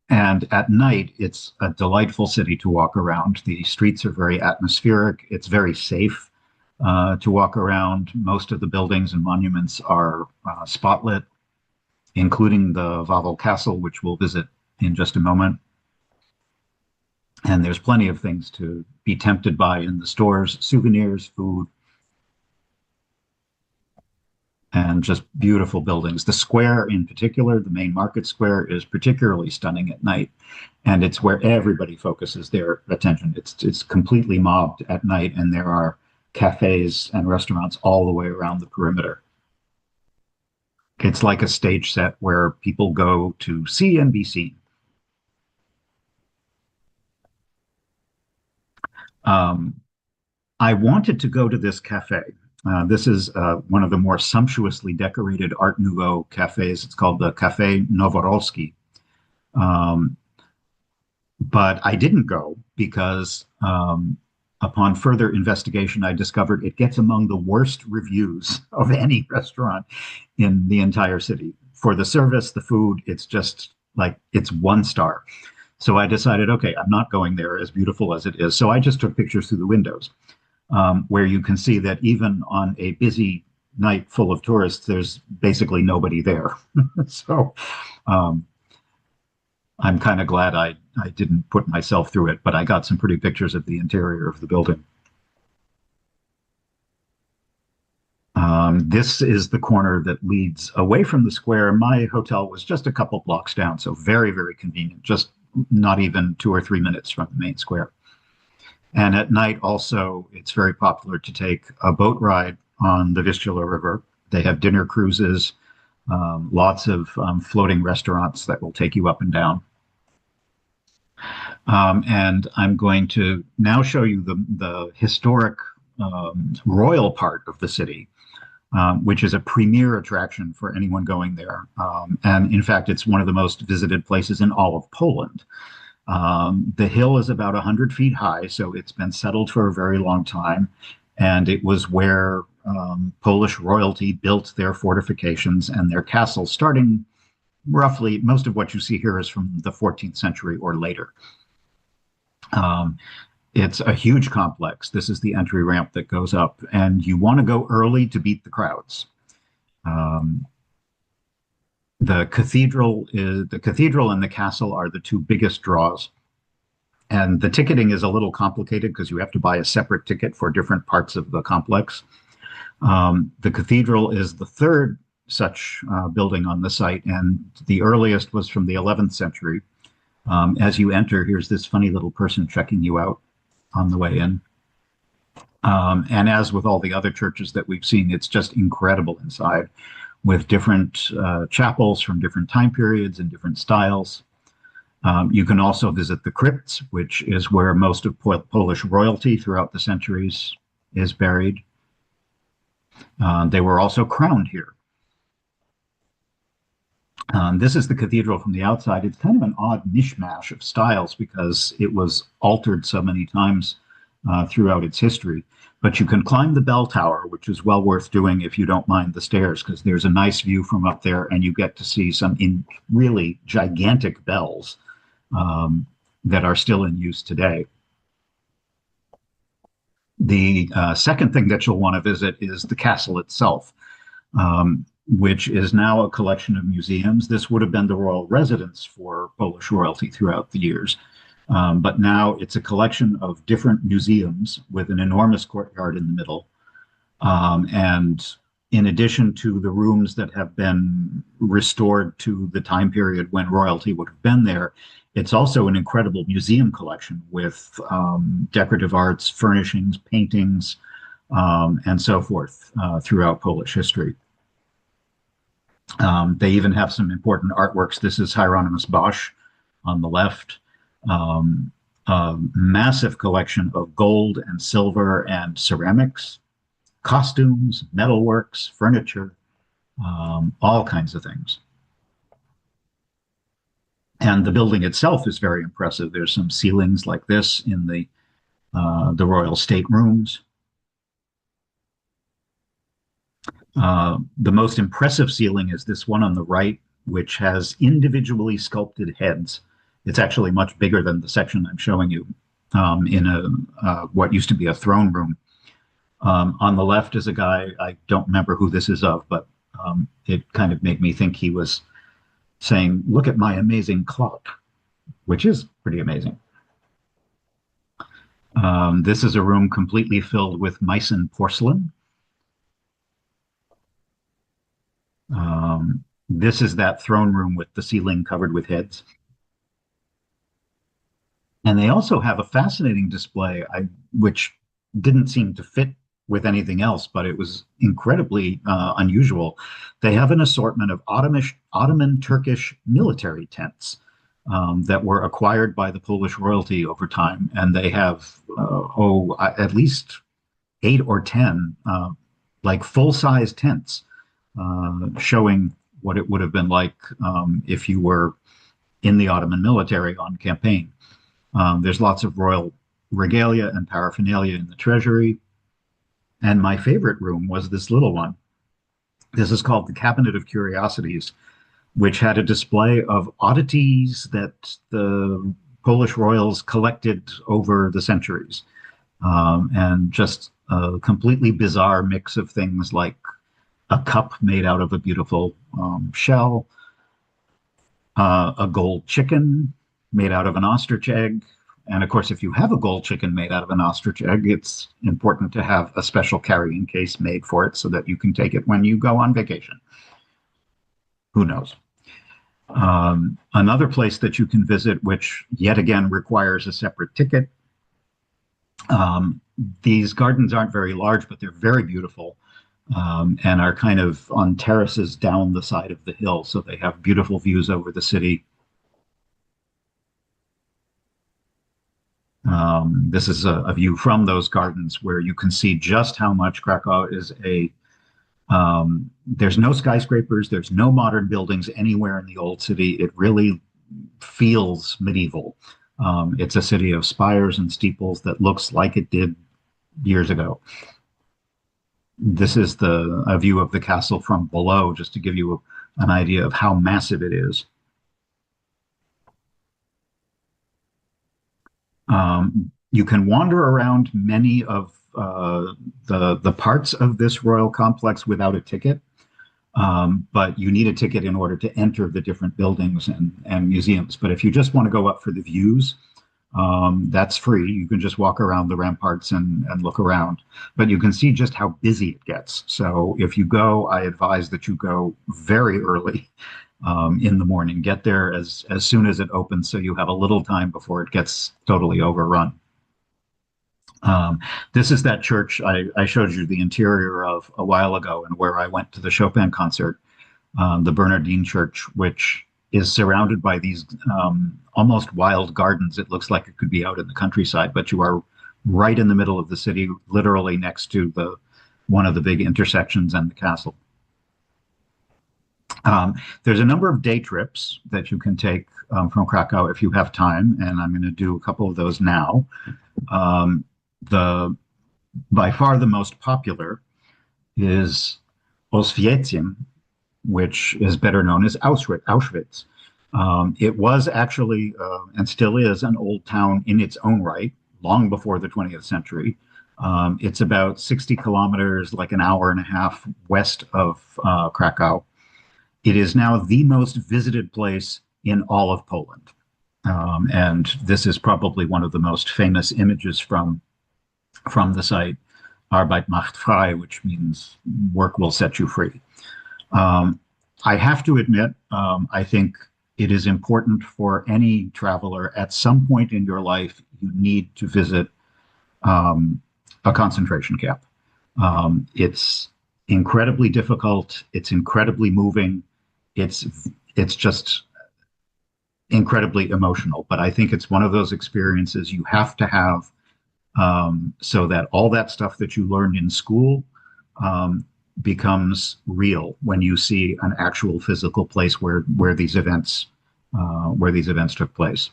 And at night, it's a delightful city to walk around. The streets are very atmospheric. It's very safe to walk around. Most of the buildings and monuments are spotlit, including the Wawel Castle, which we'll visit in just a moment. And there's plenty of things to be tempted by in the stores, souvenirs, food, and just beautiful buildings. The square in particular, the main market square, is particularly stunning at night. And it's where everybody focuses their attention. It's completely mobbed at night, and there are cafes and restaurants all the way around the perimeter. It's like a stage set where people go to see and be seen. I wanted to go to this cafe. This is one of the more sumptuously decorated Art Nouveau cafes. It's called the Café Noworodki. But I didn't go because upon further investigation, I discovered it gets among the worst reviews of any restaurant in the entire city. For the service, the food, it's just like, it's 1 star. So I decided, okay, I'm not going there, as beautiful as it is. So I just took pictures through the windows, where you can see that even on a busy night full of tourists, there's basically nobody there. So I'm kind of glad I didn't put myself through it, but I got some pretty pictures of the interior of the building. This is the corner that leads away from the square. My hotel was just a couple blocks down, so very, very convenient, just not even 2 or 3 minutes from the main square. And at night also, it's very popular to take a boat ride on the Vistula River. They have dinner cruises, lots of floating restaurants that will take you up and down. And I'm going to now show you the historic royal part of the city, which is a premier attraction for anyone going there. And in fact, it's one of the most visited places in all of Poland. The hill is about 100 feet high, so it's been settled for a very long time. And it was where Polish royalty built their fortifications and their castles, starting roughly, most of what you see here is from the 14th century or later. It's a huge complex. This is the entry ramp that goes up, and you want to go early to beat the crowds. The cathedral and the castle are the 2 biggest draws. And the ticketing is a little complicated because you have to buy a separate ticket for different parts of the complex. The cathedral is the 3rd such building on the site, and the earliest was from the 11th century. As you enter, here's this funny little person checking you out on the way in. And as with all the other churches that we've seen, it's just incredible inside, with different chapels from different time periods and different styles. You can also visit the crypts, which is where most of Polish royalty throughout the centuries is buried. They were also crowned here. This is the cathedral from the outside. It's kind of an odd mishmash of styles because it was altered so many times throughout its history. But you can climb the bell tower, which is well worth doing if you don't mind the stairs, because there's a nice view from up there, and you get to see some really gigantic bells that are still in use today. The second thing that you'll want to visit is the castle itself, which is now a collection of museums. This would have been the royal residence for Polish royalty throughout the years. But now it's a collection of different museums with an enormous courtyard in the middle. And in addition to the rooms that have been restored to the time period when royalty would have been there, it's also an incredible museum collection with decorative arts, furnishings, paintings, and so forth throughout Polish history. They even have some important artworks. This is Hieronymus Bosch on the left. A massive collection of gold and silver and ceramics, costumes, metalworks, furniture, all kinds of things. And the building itself is very impressive. There's some ceilings like this in the royal staterooms. The most impressive ceiling is this one on the right, which has individually sculpted heads. It's actually much bigger than the section I'm showing you in what used to be a throne room. On the left is a guy, I don't remember who this is of, but it kind of made me think he was saying, "Look at my amazing clock," which is pretty amazing. This is a room completely filled with Meissen porcelain. This is that throne room with the ceiling covered with heads. And they also have a fascinating display, which didn't seem to fit with anything else, but it was incredibly unusual. They have an assortment of Ottoman Turkish military tents that were acquired by the Polish royalty over time. And they have, at least 8 or 10 like full-size tents showing what it would have been like if you were in the Ottoman military on campaign. There's lots of royal regalia and paraphernalia in the treasury. And my favorite room was this little one. This is called the Cabinet of Curiosities, which had a display of oddities that the Polish royals collected over the centuries. And just a completely bizarre mix of things like a cup made out of a beautiful shell, a gold chicken made out of an ostrich egg. And of course, if you have a gold chicken made out of an ostrich egg, it's important to have a special carrying case made for it so that you can take it when you go on vacation. Who knows? Another place that you can visit, which yet again requires a separate ticket. These gardens aren't very large, but they're very beautiful. And are kind of on terraces down the side of the hill. So they have beautiful views over the city. This is a view from those gardens where you can see just how much Krakow is there's no skyscrapers, there's no modern buildings anywhere in the old city. It really feels medieval. It's a city of spires and steeples that looks like it did years ago. This is a view of the castle from below, just to give you an idea of how massive it is. You can wander around many of the parts of this royal complex without a ticket, but you need a ticket in order to enter the different buildings and museums. But if you just want to go up for the views, that's free. You can just walk around the ramparts and look around, but you can see just how busy it gets. So if you go, I advise that you go very early in the morning. Get there as soon as it opens so you have a little time before it gets totally overrun. This is that church I showed you the interior of a while ago, and where I went to the Chopin concert, the Bernardine Church, which is surrounded by these almost wild gardens. It looks like it could be out in the countryside, but you are right in the middle of the city, literally next to one of the big intersections and the castle. There's a number of day trips that you can take from Krakow if you have time, and I'm going to do a couple of those now. The by far the most popular is Auschwitz, which is better known as Auschwitz. It was actually, and still is, an old town in its own right, long before the 20th century. It's about 60 kilometers, like an hour and a half west of Krakow. It is now the most visited place in all of Poland. And this is probably one of the most famous images from the site, Arbeit macht frei, which means work will set you free. I have to admit, I think it is important for any traveler at some point in your life, you need to visit a concentration camp. It's incredibly difficult. It's incredibly moving. It's just incredibly emotional. But I think it's one of those experiences you have to have, so that all that stuff that you learned in school becomes real when you see an actual physical place where these events took place.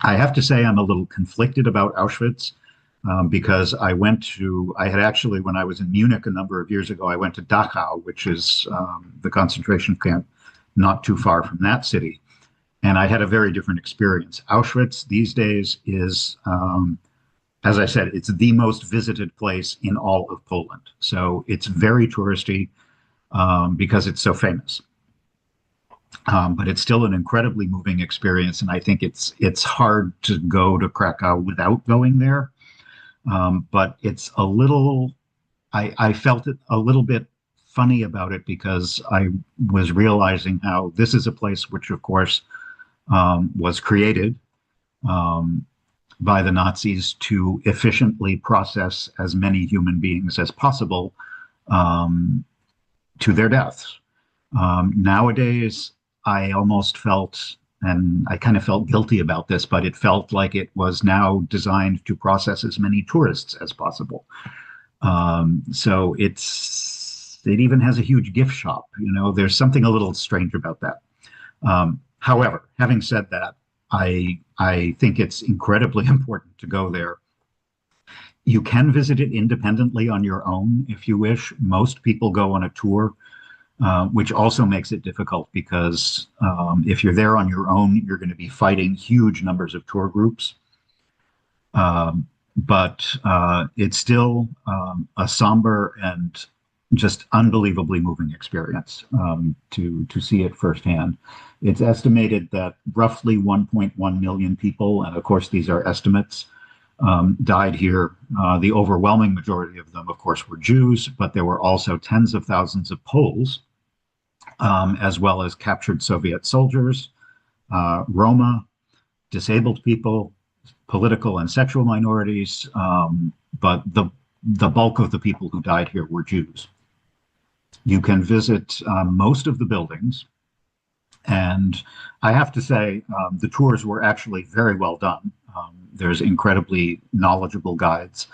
I have to say I'm a little conflicted about Auschwitz, because I had actually, when I was in Munich a number of years ago, I went to Dachau, which is the concentration camp not too far from that city. And I had a very different experience. Auschwitz these days is, as I said, it's the most visited place in all of Poland. So it's very touristy because it's so famous. But it's still an incredibly moving experience. And I think it's hard to go to Krakow without going there. But it's a little, I felt it a little bit funny about it because I was realizing how this is a place which, of course, was created by the Nazis to efficiently process as many human beings as possible to their deaths. Nowadays, I almost felt, and I kind of felt guilty about this, but it felt like it was now designed to process as many tourists as possible. So it even has a huge gift shop. You know, there's something a little strange about that. However, having said that, I think it's incredibly important to go there. You can visit it independently on your own if you wish. Most people go on a tour, which also makes it difficult because if you're there on your own, you're going to be fighting huge numbers of tour groups. But it's still a somber and just unbelievably moving experience to see it firsthand. It's estimated that roughly 1.1 million people, and of course these are estimates, died here. The overwhelming majority of them, of course, were Jews, but there were also tens of thousands of Poles, as well as captured Soviet soldiers, Roma, disabled people, political and sexual minorities, but the bulk of the people who died here were Jews. You can visit most of the buildings, and I have to say the tours were actually very well done. There's incredibly knowledgeable guides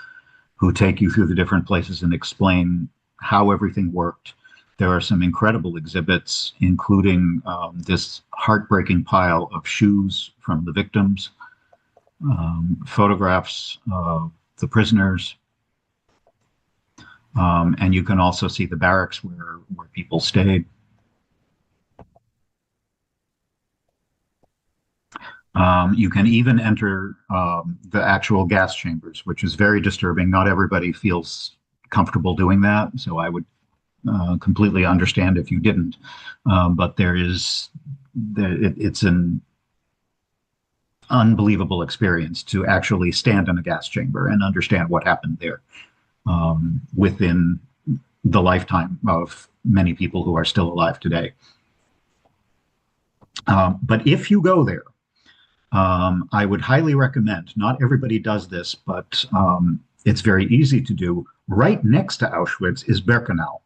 who take you through the different places and explain how everything worked. There are some incredible exhibits, including this heartbreaking pile of shoes from the victims, photographs of the prisoners, and you can also see the barracks where people stayed. You can even enter the actual gas chambers, which is very disturbing. Not everybody feels comfortable doing that, so I would completely understand if you didn't. But it's an unbelievable experience to actually stand in a gas chamber and understand what happened there within the lifetime of many people who are still alive today. But if you go there, I would highly recommend, not everybody does this, but it's very easy to do. Right next to Auschwitz is Birkenau,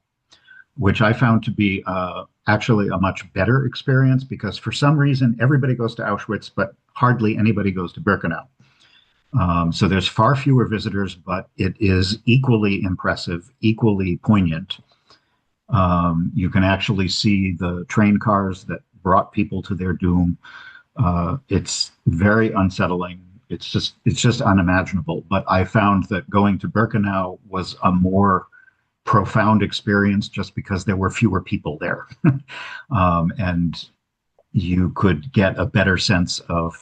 which I found to be actually a much better experience because for some reason, everybody goes to Auschwitz, but hardly anybody goes to Birkenau. So there's far fewer visitors, but it is equally impressive, equally poignant. You can actually see the train cars that brought people to their doom. It's very unsettling. It's just unimaginable. But I found that going to Birkenau was a more profound experience just because there were fewer people there. And you could get a better sense of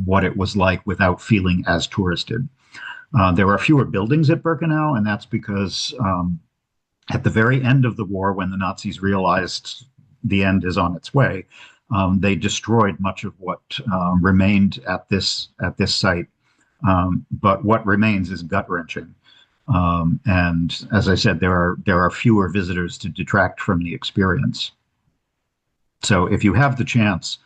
what it was like without feeling as touristed. There are fewer buildings at Birkenau, and that's because at the very end of the war, when the Nazis realized the end is on its way, they destroyed much of what remained at this site. But what remains is gut-wrenching. And as I said, there are fewer visitors to detract from the experience. So if you have the chance,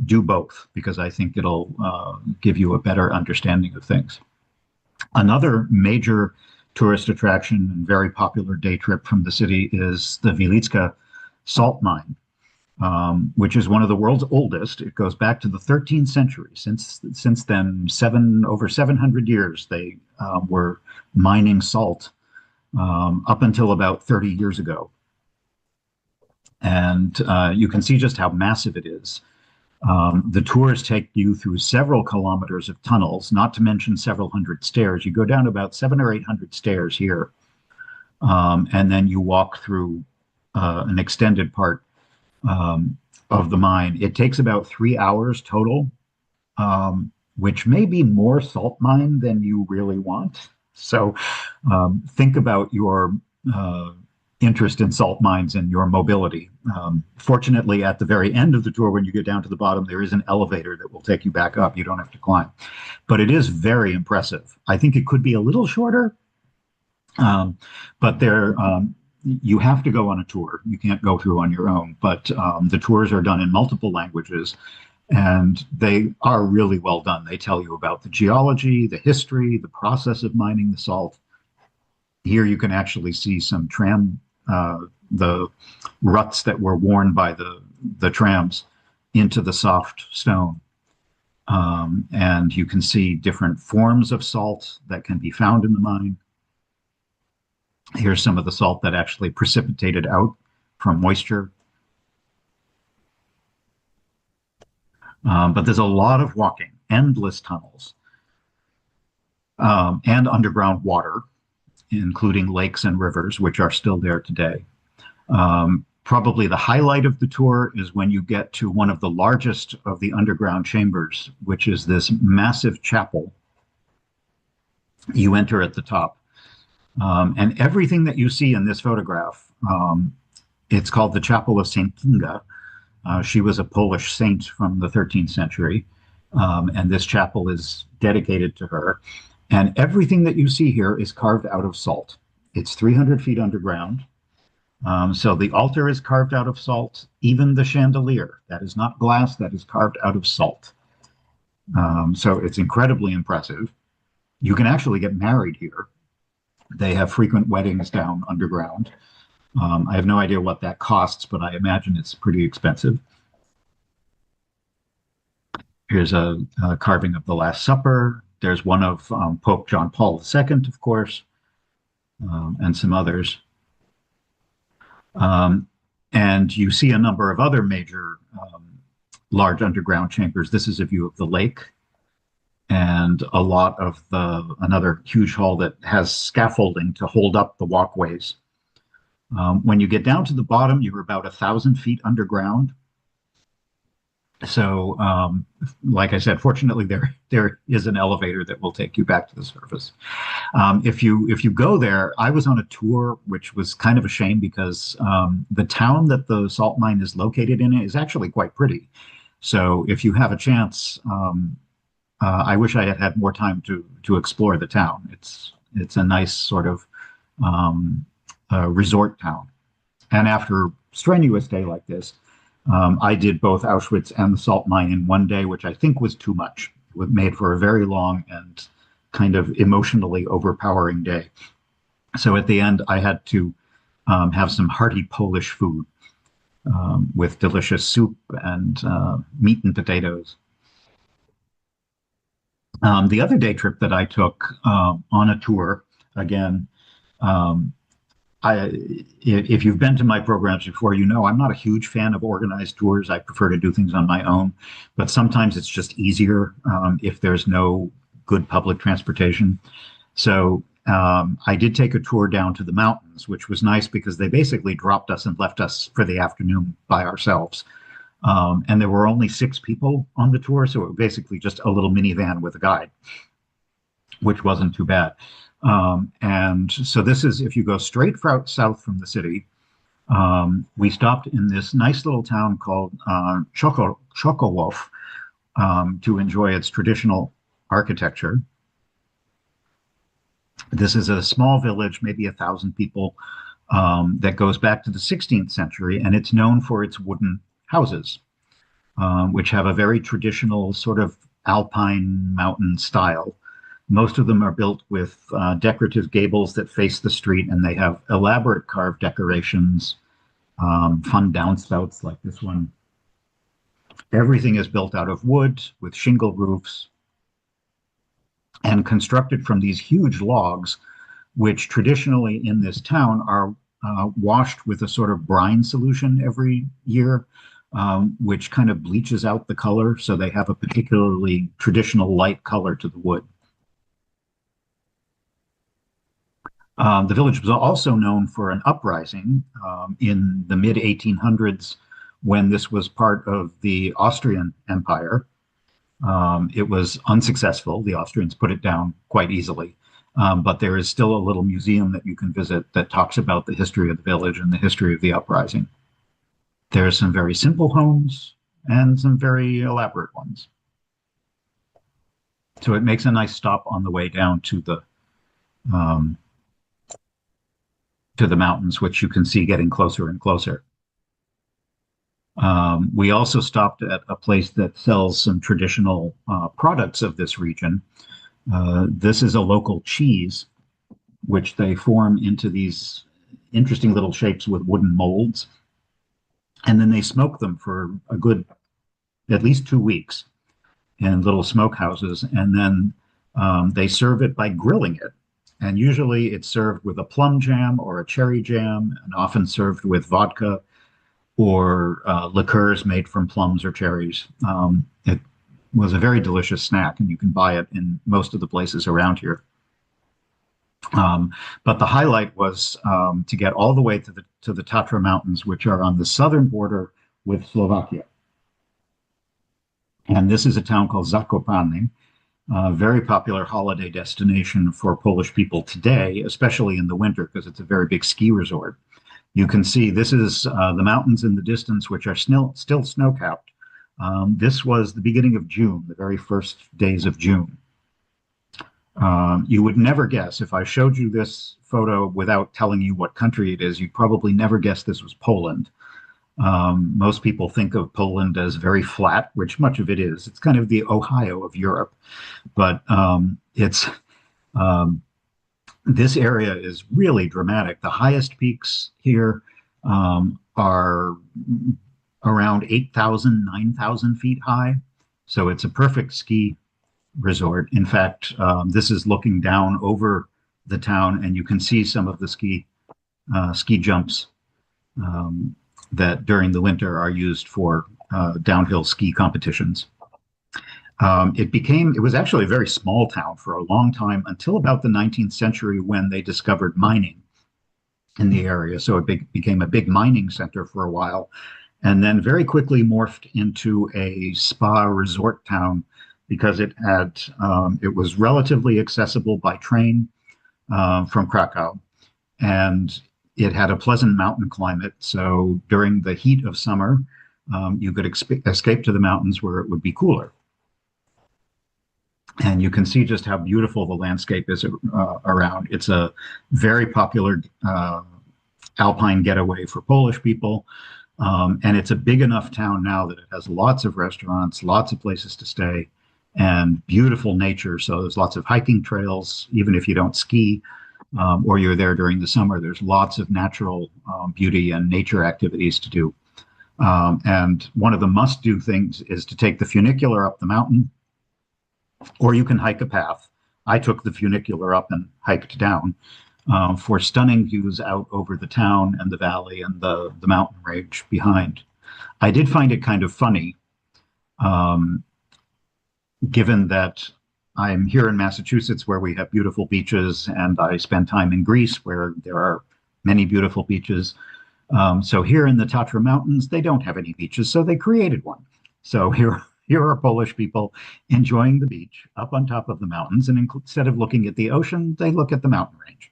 do both, because I think it'll give you a better understanding of things. Another major tourist attraction and very popular day trip from the city is the Wieliczka Salt Mine, which is one of the world's oldest. It goes back to the 13th century. Since then, over 700 years, they were mining salt up until about 30 years ago. And you can see just how massive it is. The tours take you through several kilometers of tunnels, not to mention several hundred stairs. You go down about 700 or 800 stairs here, and then you walk through an extended part of the mine. It takes about 3 hours total, which may be more salt mine than you really want. So think about your interest in salt mines and your mobility. Fortunately, at the very end of the tour, when you get down to the bottom, there is an elevator that will take you back up. You don't have to climb. But it is very impressive. I think it could be a little shorter, but you have to go on a tour. You can't go through on your own, but the tours are done in multiple languages, and they are really well done. They tell you about the geology, the history, the process of mining the salt. Here you can actually see some the ruts that were worn by the trams into the soft stone. And you can see different forms of salt that can be found in the mine. Here's some of the salt that actually precipitated out from moisture. But there's a lot of walking, endless tunnels, and underground water, including lakes and rivers, which are still there today. Probably the highlight of the tour is when you get to one of the largest of the underground chambers, which is this massive chapel. You enter at the top. And everything that you see in this photograph, it's called the Chapel of St. Kinga. She was a Polish saint from the 13th century, and this chapel is dedicated to her. And everything that you see here is carved out of salt. It's 300 feet underground. So the altar is carved out of salt. Even the chandelier, that is not glass, that is carved out of salt. So it's incredibly impressive. You can actually get married here. They have frequent weddings down underground. I have no idea what that costs, but I imagine it's pretty expensive. Here's a carving of the Last Supper. There's one of Pope John Paul II, of course, and some others. And you see a number of other major large underground chambers. This is a view of the lake, and a lot of another huge hall that has scaffolding to hold up the walkways. When you get down to the bottom, you're about 1,000 feet underground. So, like I said, fortunately, there is an elevator that will take you back to the surface. If you go there, I was on a tour, which was kind of a shame because the town that the salt mine is located in is actually quite pretty. So, if you have a chance, I wish I had had more time to explore the town. It's a nice sort of resort town. And after a strenuous day like this, I did both Auschwitz and the salt mine in one day, which I think was too much. It made for a very long and kind of emotionally overpowering day. So at the end, I had to have some hearty Polish food with delicious soup and meat and potatoes. The other day trip that I took on a tour, again, if you've been to my programs before, you know I'm not a huge fan of organized tours. I prefer to do things on my own, but sometimes it's just easier if there's no good public transportation. So I did take a tour down to the mountains, which was nice because they basically dropped us and left us for the afternoon by ourselves. And there were only 6 people on the tour, so it was basically just a little minivan with a guide, which wasn't too bad. And so this is, if you go straight south from the city, we stopped in this nice little town called Chokołów to enjoy its traditional architecture. This is a small village, maybe 1,000 people, that goes back to the 16th century, and it's known for its wooden houses, which have a very traditional sort of alpine mountain style. Most of them are built with decorative gables that face the street, and they have elaborate carved decorations, fun downspouts like this one. Everything is built out of wood with shingle roofs and constructed from these huge logs, which traditionally in this town are washed with a sort of brine solution every year, which kind of bleaches out the color, so they have a particularly traditional light color to the wood. The village was also known for an uprising in the mid-1800s when this was part of the Austrian Empire. It was unsuccessful. The Austrians put it down quite easily. But there is still a little museum that you can visit that talks about the history of the village and the history of the uprising. There are some very simple homes and some very elaborate ones. So it makes a nice stop on the way down to the mountains, which you can see getting closer and closer. We also stopped at a place that sells some traditional products of this region. This is a local cheese, which they form into these interesting little shapes with wooden molds. And then they smoke them for a good, at least 2 weeks in little smokehouses. And then they serve it by grilling it. And usually it's served with a plum jam or a cherry jam, and often served with vodka or liqueurs made from plums or cherries. It was a very delicious snack, and you can buy it in most of the places around here. But the highlight was to get all the way to the Tatra Mountains, which are on the southern border with Slovakia. And this is a town called Zakopane, a very popular holiday destination for Polish people today, especially in the winter, because it's a very big ski resort. You can see this is the mountains in the distance, which are still snow-capped. This was the beginning of June, the very first days of June. You would never guess, if I showed you this photo without telling you what country it is, you'd probably never guess this was Poland. Most people think of Poland as very flat, which much of it is. It's kind of the Ohio of Europe. But this area is really dramatic. The highest peaks here are around 8,000, 9,000 feet high. So it's a perfect ski resort. In fact, this is looking down over the town, and you can see some of the ski jumps that during the winter are used for downhill ski competitions. It was actually a very small town for a long time, until about the 19th century, when they discovered mining in the area. So it became a big mining center for a while, and then very quickly morphed into a spa resort town, because it was relatively accessible by train from Krakow, and it had a pleasant mountain climate. So during the heat of summer, you could escape to the mountains where it would be cooler. And you can see just how beautiful the landscape is around. It's a very popular alpine getaway for Polish people. And it's a big enough town now that it has lots of restaurants, lots of places to stay, and beautiful nature. So there's lots of hiking trails, even if you don't ski, or you're there during the summer. There's lots of natural beauty and nature activities to do. And one of the must-do things is to take the funicular up the mountain, or you can hike a path. I took the funicular up and hiked down. for stunning views out over the town and the valley and the mountain range behind. I did find it kind of funny, given that I'm here in Massachusetts where we have beautiful beaches, and I spend time in Greece where there are many beautiful beaches. So here in the Tatra Mountains, they don't have any beaches, so they created one. So here are Polish people enjoying the beach up on top of the mountains, and instead of looking at the ocean, they look at the mountain range.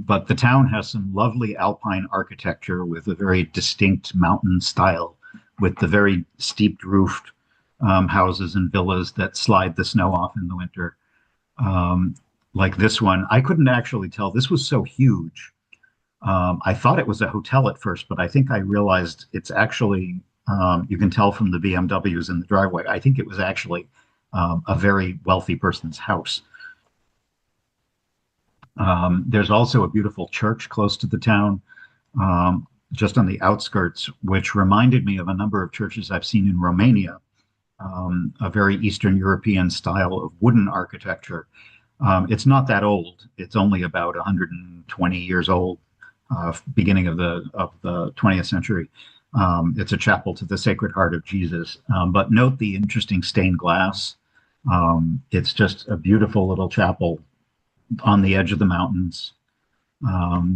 But the town has some lovely alpine architecture with a very distinct mountain style, with the very steep roofed houses and villas that slide the snow off in the winter. Like this one, I couldn't actually tell. This was so huge. I thought it was a hotel at first, but I think I realized it's actually, you can tell from the BMWs in the driveway, I think it was actually a very wealthy person's house. There's also a beautiful church close to the town, just on the outskirts, which reminded me of a number of churches I've seen in Romania, a very Eastern European style of wooden architecture. It's not that old. It's only about 120 years old, beginning of the 20th century. It's a chapel to the Sacred Heart of Jesus. But note the interesting stained glass. It's just a beautiful little chapel on the edge of the mountains,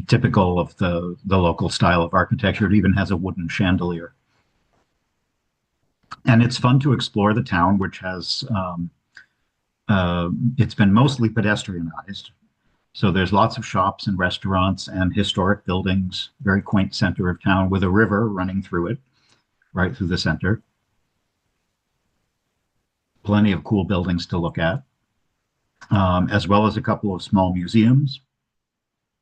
typical of the local style of architecture. It even has a wooden chandelier. And it's fun to explore the town, which has, it's been mostly pedestrianized. So there's lots of shops and restaurants and historic buildings, very quaint center of town with a river running through it, right through the center. Plenty of cool buildings to look at, as well as a couple of small museums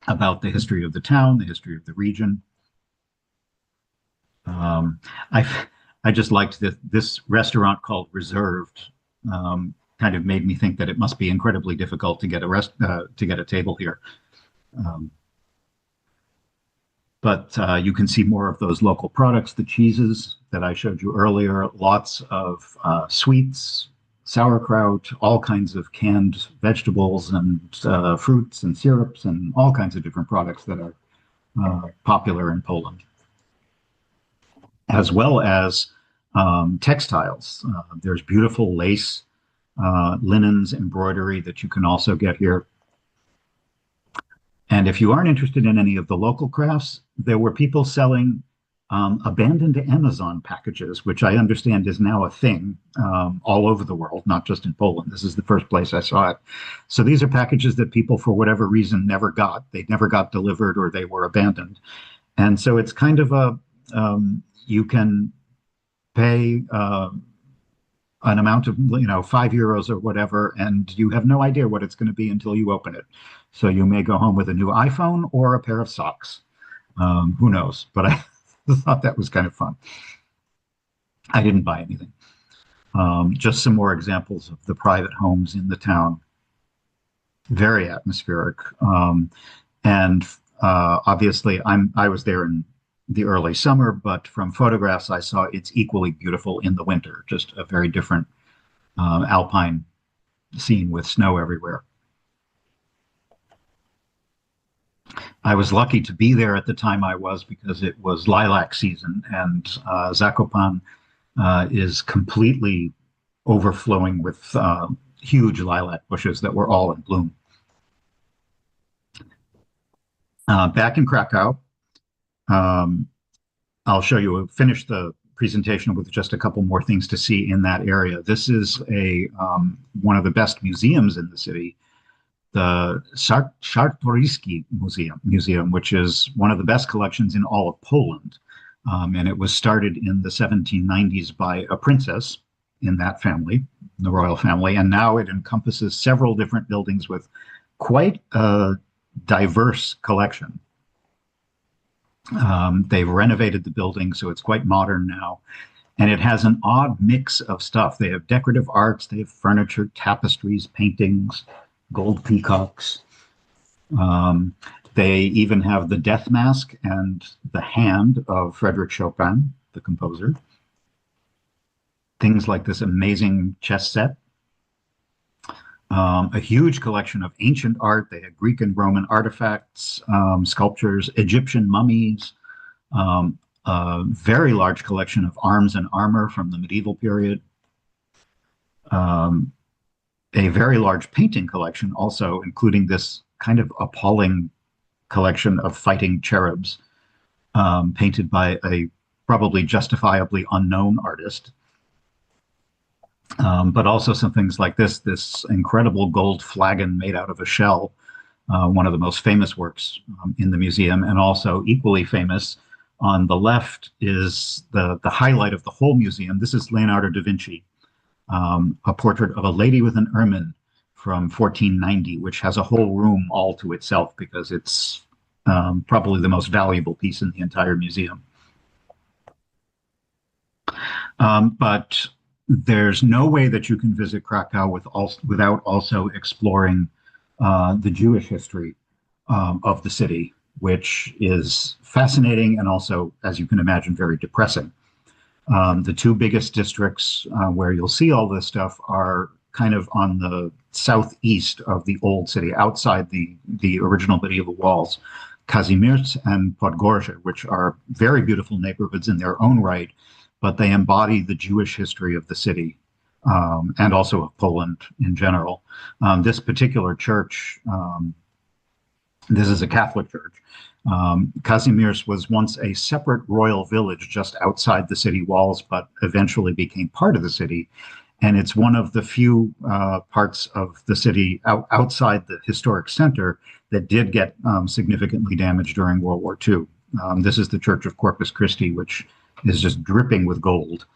about the history of the town, the history of the region. I just liked this restaurant called Reserved. Kind of made me think that it must be incredibly difficult to get a table here. But you can see more of those local products, the cheeses that I showed you earlier, lots of sweets, sauerkraut, all kinds of canned vegetables and fruits and syrups and all kinds of different products that are popular in Poland, as well as textiles. There's beautiful lace, linens, embroidery that you can also get here. And if you aren't interested in any of the local crafts, there were people selling abandoned Amazon packages, which I understand is now a thing all over the world, not just in Poland. This is the first place I saw it. So these are packages that people, for whatever reason, never got. They never got delivered, or they were abandoned. And so it's kind of a, you can pay an amount of, €5 or whatever, and you have no idea what it's going to be until you open it. So you may go home with a new iPhone or a pair of socks. Who knows? But I thought that was kind of fun. I didn't buy anything. Just some more examples of the private homes in the town. Very atmospheric. And obviously, I was there in the early summer, but from photographs I saw, it's equally beautiful in the winter. Just a very different alpine scene with snow everywhere. I was lucky to be there at the time I was, because it was lilac season, and Zakopane is completely overflowing with huge lilac bushes that were all in bloom. Back in Krakow, I'll show you, finish the presentation with just a couple more things to see in that area. This is one of the best museums in the city, the Czartoryski Museum, which is one of the best collections in all of Poland. And it was started in the 1790s by a princess in that family, the royal family, and now it encompasses several different buildings with quite a diverse collection. They've renovated the building, so it's quite modern now. And it has an odd mix of stuff. They have decorative arts, they have furniture, tapestries, paintings, gold peacocks. They even have the death mask and the hand of Frédéric Chopin, the composer. Things like this amazing chess set. A huge collection of ancient art. They had Greek and Roman artifacts, sculptures, Egyptian mummies, a very large collection of arms and armor from the medieval period, a very large painting collection also, including this kind of appalling collection of fighting cherubs painted by a probably justifiably unknown artist. But also some things like this incredible gold flagon made out of a shell, one of the most famous works in the museum, and also equally famous on the left is the highlight of the whole museum. This is Leonardo da Vinci, a portrait of a lady with an ermine from 1490, which has a whole room all to itself because it's probably the most valuable piece in the entire museum. But there's no way that you can visit Krakow without also exploring the Jewish history of the city, which is fascinating and also, as you can imagine, very depressing. The two biggest districts where you'll see all this stuff are kind of on the southeast of the old city, outside the original medieval walls, Kazimierz and Podgórze, which are very beautiful neighborhoods in their own right, but they embody the Jewish history of the city and also of Poland in general. This particular church, this is a Catholic church. Kazimierz was once a separate royal village just outside the city walls, but eventually became part of the city. And it's one of the few parts of the city outside the historic center that did get significantly damaged during World War II. This is the Church of Corpus Christi, which is just dripping with gold,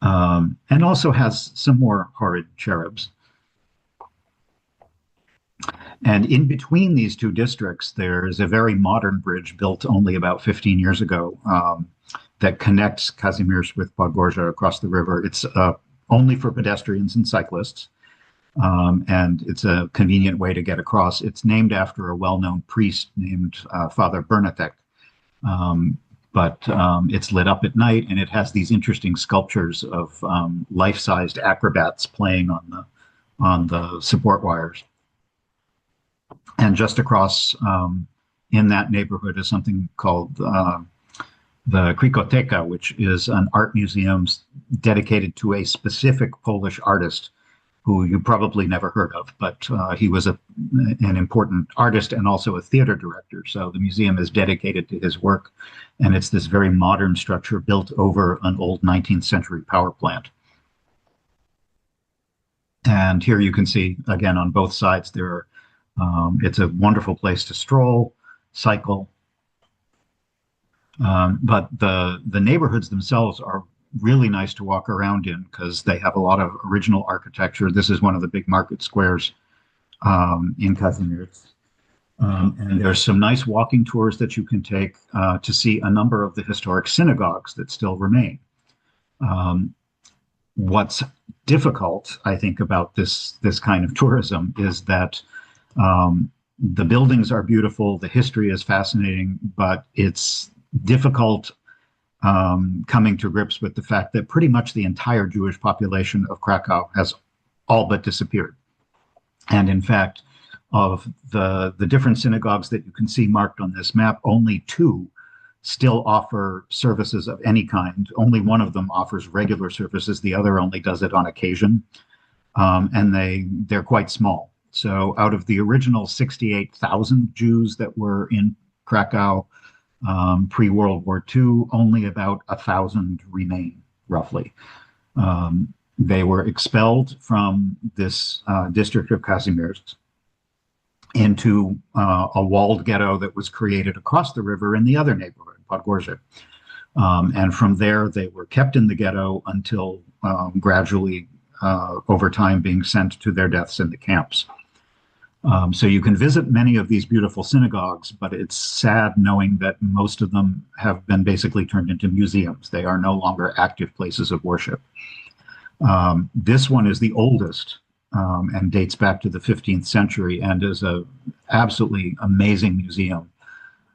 and also has some more horrid cherubs. And in between these two districts, there's a very modern bridge built only about 15 years ago that connects Kazimierz with Podgórze across the river. It's only for pedestrians and cyclists, and it's a convenient way to get across. It's named after a well-known priest named Father Bernatek, but it's lit up at night, and it has these interesting sculptures of life-sized acrobats playing on the support wires. And just across in that neighborhood is something called the Krikoteka, which is an art museum dedicated to a specific Polish artist who you probably never heard of, but he was an important artist and also a theater director. So the museum is dedicated to his work, and it's this very modern structure built over an old 19th century power plant. And here you can see, again, on both sides, there are it's a wonderful place to stroll, cycle. But the neighborhoods themselves are really nice to walk around in because they have a lot of original architecture. This is one of the big market squares in Kazimierz. And there's some nice walking tours that you can take to see a number of the historic synagogues that still remain. What's difficult, I think, about this kind of tourism is that the buildings are beautiful, the history is fascinating, but it's difficult coming to grips with the fact that pretty much the entire Jewish population of Krakow has all but disappeared. And in fact, of the different synagogues that you can see marked on this map, only two still offer services of any kind. Only one of them offers regular services. The other only does it on occasion. And they're quite small. So out of the original 68,000 Jews that were in Krakow pre-World War II, only about 1,000 remain, roughly. They were expelled from this district of Kazimierz into a walled ghetto that was created across the river in the other neighborhood, Podgórze. And from there, they were kept in the ghetto until gradually, over time, being sent to their deaths in the camps. So you can visit many of these beautiful synagogues, but it's sad knowing that most of them have been basically turned into museums. They are no longer active places of worship. This one is the oldest and dates back to the 15th century and is an absolutely amazing museum.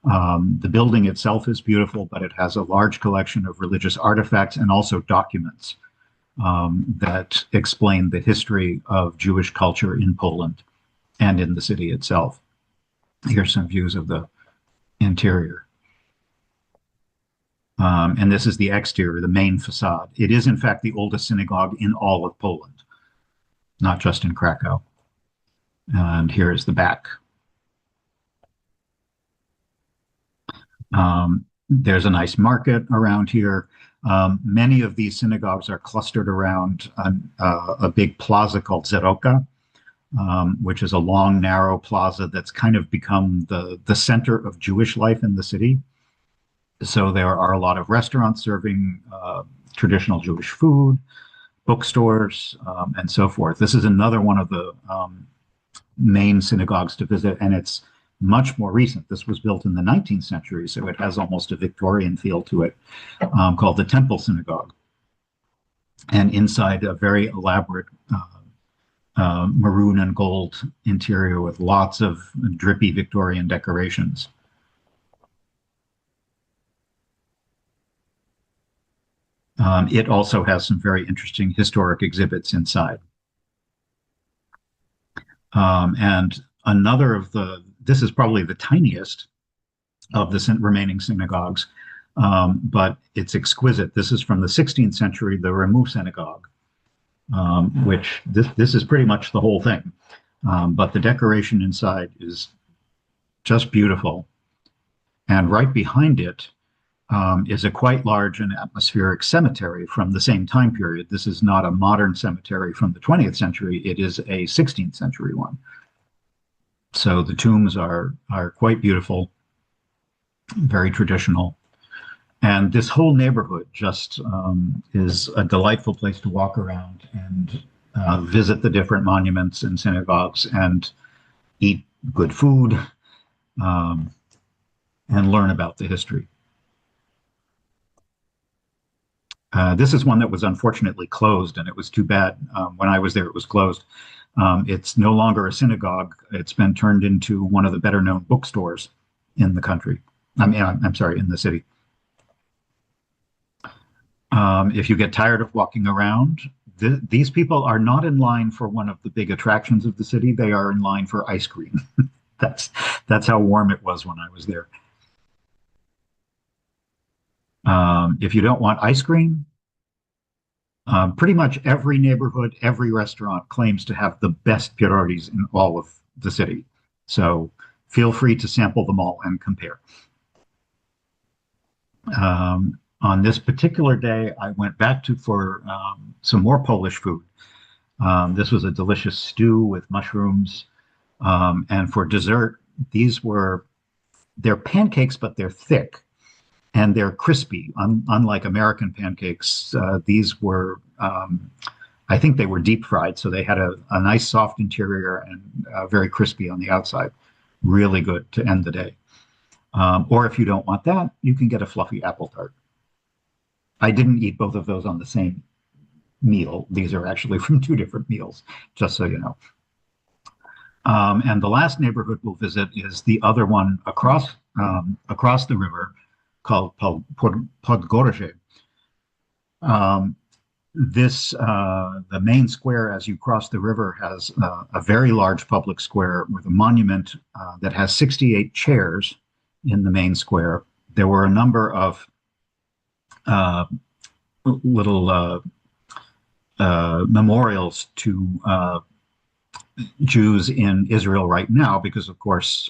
The building itself is beautiful, but it has a large collection of religious artifacts and also documents. that explain the history of Jewish culture in Poland and in the city itself. Here's some views of the interior. And this is the exterior, the main facade. It is, in fact, the oldest synagogue in all of Poland, not just in Krakow. And here is the back. There's a nice market around here. Many of these synagogues are clustered around a big plaza called Zeroka, which is a long, narrow plaza that's kind of become the center of Jewish life in the city. So there are a lot of restaurants serving traditional Jewish food, bookstores, and so forth. This is another one of the main synagogues to visit, and it's much more recent. This was built in the 19th century, so it has almost a Victorian feel to it, called the Temple Synagogue. And inside, a very elaborate maroon and gold interior with lots of drippy Victorian decorations. It also has some very interesting historic exhibits inside. And another of this is probably the tiniest of the remaining synagogues, but it's exquisite. This is from the 16th century, the Ramu Synagogue, which this is pretty much the whole thing. But the decoration inside is just beautiful. And right behind it is a quite large and atmospheric cemetery from the same time period. This is not a modern cemetery from the 20th century. It is a 16th century one. So the tombs are quite beautiful, very traditional. And this whole neighborhood just is a delightful place to walk around and visit the different monuments and synagogues and eat good food and learn about the history. This is one that was unfortunately closed, and it was too bad. When I was there, it was closed. It's no longer a synagogue. It's been turned into one of the better known bookstores in the country. I'm sorry, in the city. If you get tired of walking around, these people are not in line for one of the big attractions of the city. They are in line for ice cream. That's how warm it was when I was there. If you don't want ice cream, pretty much every neighborhood, every restaurant claims to have the best pierogies in all of the city. So feel free to sample them all and compare. On this particular day, I went back for some more Polish food. This was a delicious stew with mushrooms. And for dessert, they're pancakes, but they're thick. And they're crispy, unlike American pancakes. These were, I think they were deep fried, so they had a nice soft interior and very crispy on the outside. Really good to end the day. Or if you don't want that, you can get a fluffy apple tart. I didn't eat both of those on the same meal. These are actually from two different meals, just so you know. And the last neighborhood we'll visit is the other one across the river, called Podgórze. The main square as you cross the river has a very large public square with a monument that has 68 chairs in the main square. There were a number of little memorials to Jews in Israel right now, because of course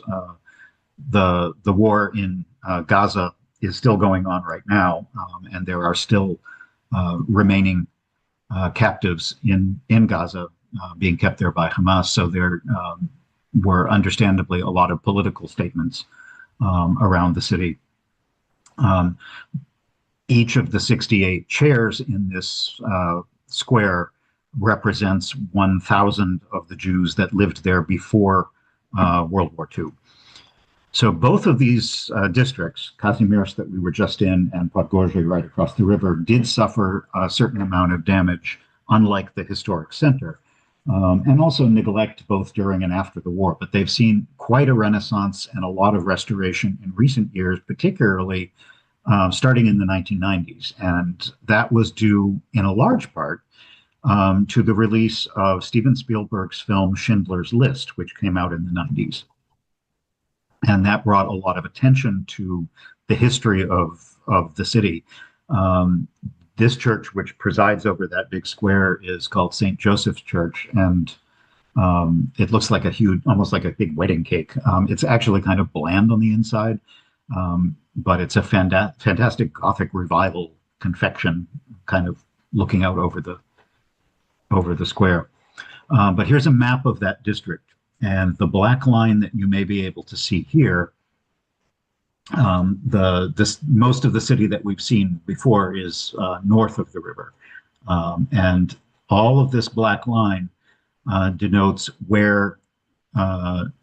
the war in Gaza is still going on right now, and there are still remaining captives in Gaza being kept there by Hamas. So there were understandably a lot of political statements around the city. Each of the 68 chairs in this square represents 1,000 of the Jews that lived there before World War II. So both of these districts, Kazimierz that we were just in and Podgórze right across the river, did suffer a certain amount of damage, unlike the historic center, and also neglect both during and after the war. But they've seen quite a renaissance and a lot of restoration in recent years, particularly starting in the 1990s. And that was due in a large part to the release of Steven Spielberg's film Schindler's List, which came out in the 90s. And that brought a lot of attention to the history of the city. This church, which presides over that big square, is called St. Joseph's Church, and it looks like a huge, almost like a big wedding cake. It's actually kind of bland on the inside, but it's a fantastic Gothic revival confection, kind of looking out over the square. But here's a map of that district, and the black line that you may be able to see here. Most of the city that we've seen before is north of the river, and all of this black line denotes where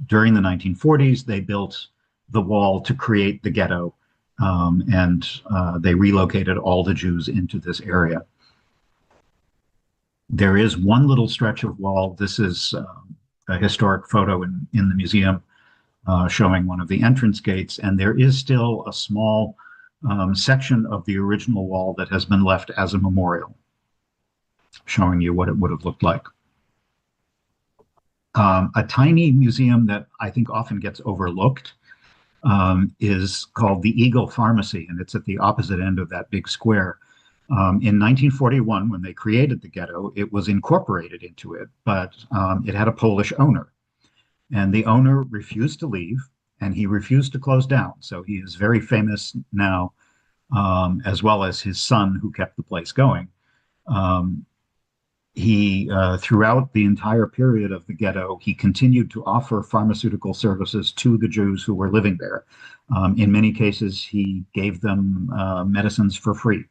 during the 1940s they built the wall to create the ghetto, and they relocated all the Jews into this area. There is one little stretch of wall. This is a historic photo in the museum showing one of the entrance gates, and there is still a small section of the original wall that has been left as a memorial, showing you what it would have looked like. A tiny museum that I think often gets overlooked is called the Eagle Pharmacy, and it's at the opposite end of that big square. In 1941, when they created the ghetto, it was incorporated into it, but it had a Polish owner. And the owner refused to leave, and he refused to close down. So he is very famous now, as well as his son, who kept the place going. Throughout the entire period of the ghetto, he continued to offer pharmaceutical services to the Jews who were living there. In many cases, he gave them medicines for free.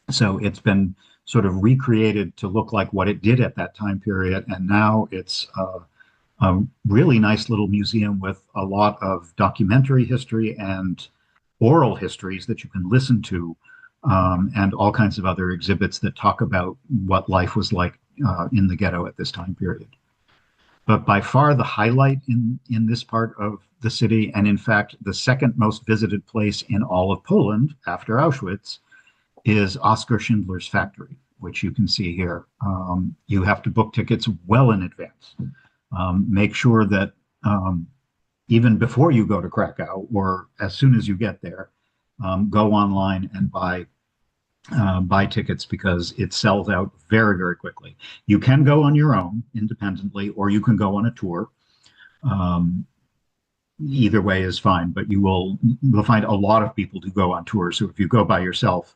So it's been sort of recreated to look like what it did at that time period, and now it's a really nice little museum with a lot of documentary history and oral histories that you can listen to, and all kinds of other exhibits that talk about what life was like in the ghetto at this time period. But by far the highlight in this part of the city, and in fact the second most visited place in all of Poland after Auschwitz, is Oskar Schindler's factory, which you can see here. You have to book tickets well in advance. Make sure that even before you go to Krakow, or as soon as you get there, go online and buy tickets, because it sells out very, very quickly. You can go on your own independently, or you can go on a tour. Either way is fine, but you'll find a lot of people who go on tours. So if you go by yourself,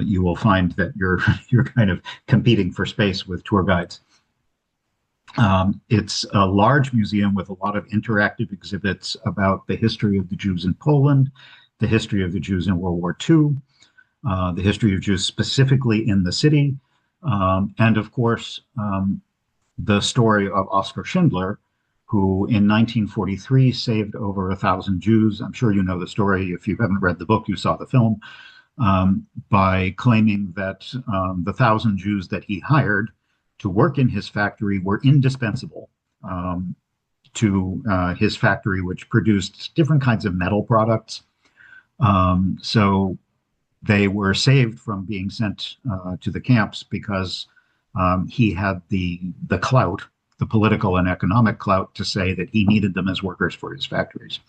you will find that you're kind of competing for space with tour guides. It's a large museum with a lot of interactive exhibits about the history of the Jews in Poland, the history of the Jews in World War II, the history of Jews specifically in the city, and of course, the story of Oskar Schindler, who in 1943 saved over 1,000 Jews. I'm sure you know the story. If you haven't read the book, you saw the film, by claiming that the 1,000 Jews that he hired to work in his factory were indispensable to his factory, which produced different kinds of metal products. So they were saved from being sent to the camps because he had the clout, the political and economic clout, to say that he needed them as workers for his factories.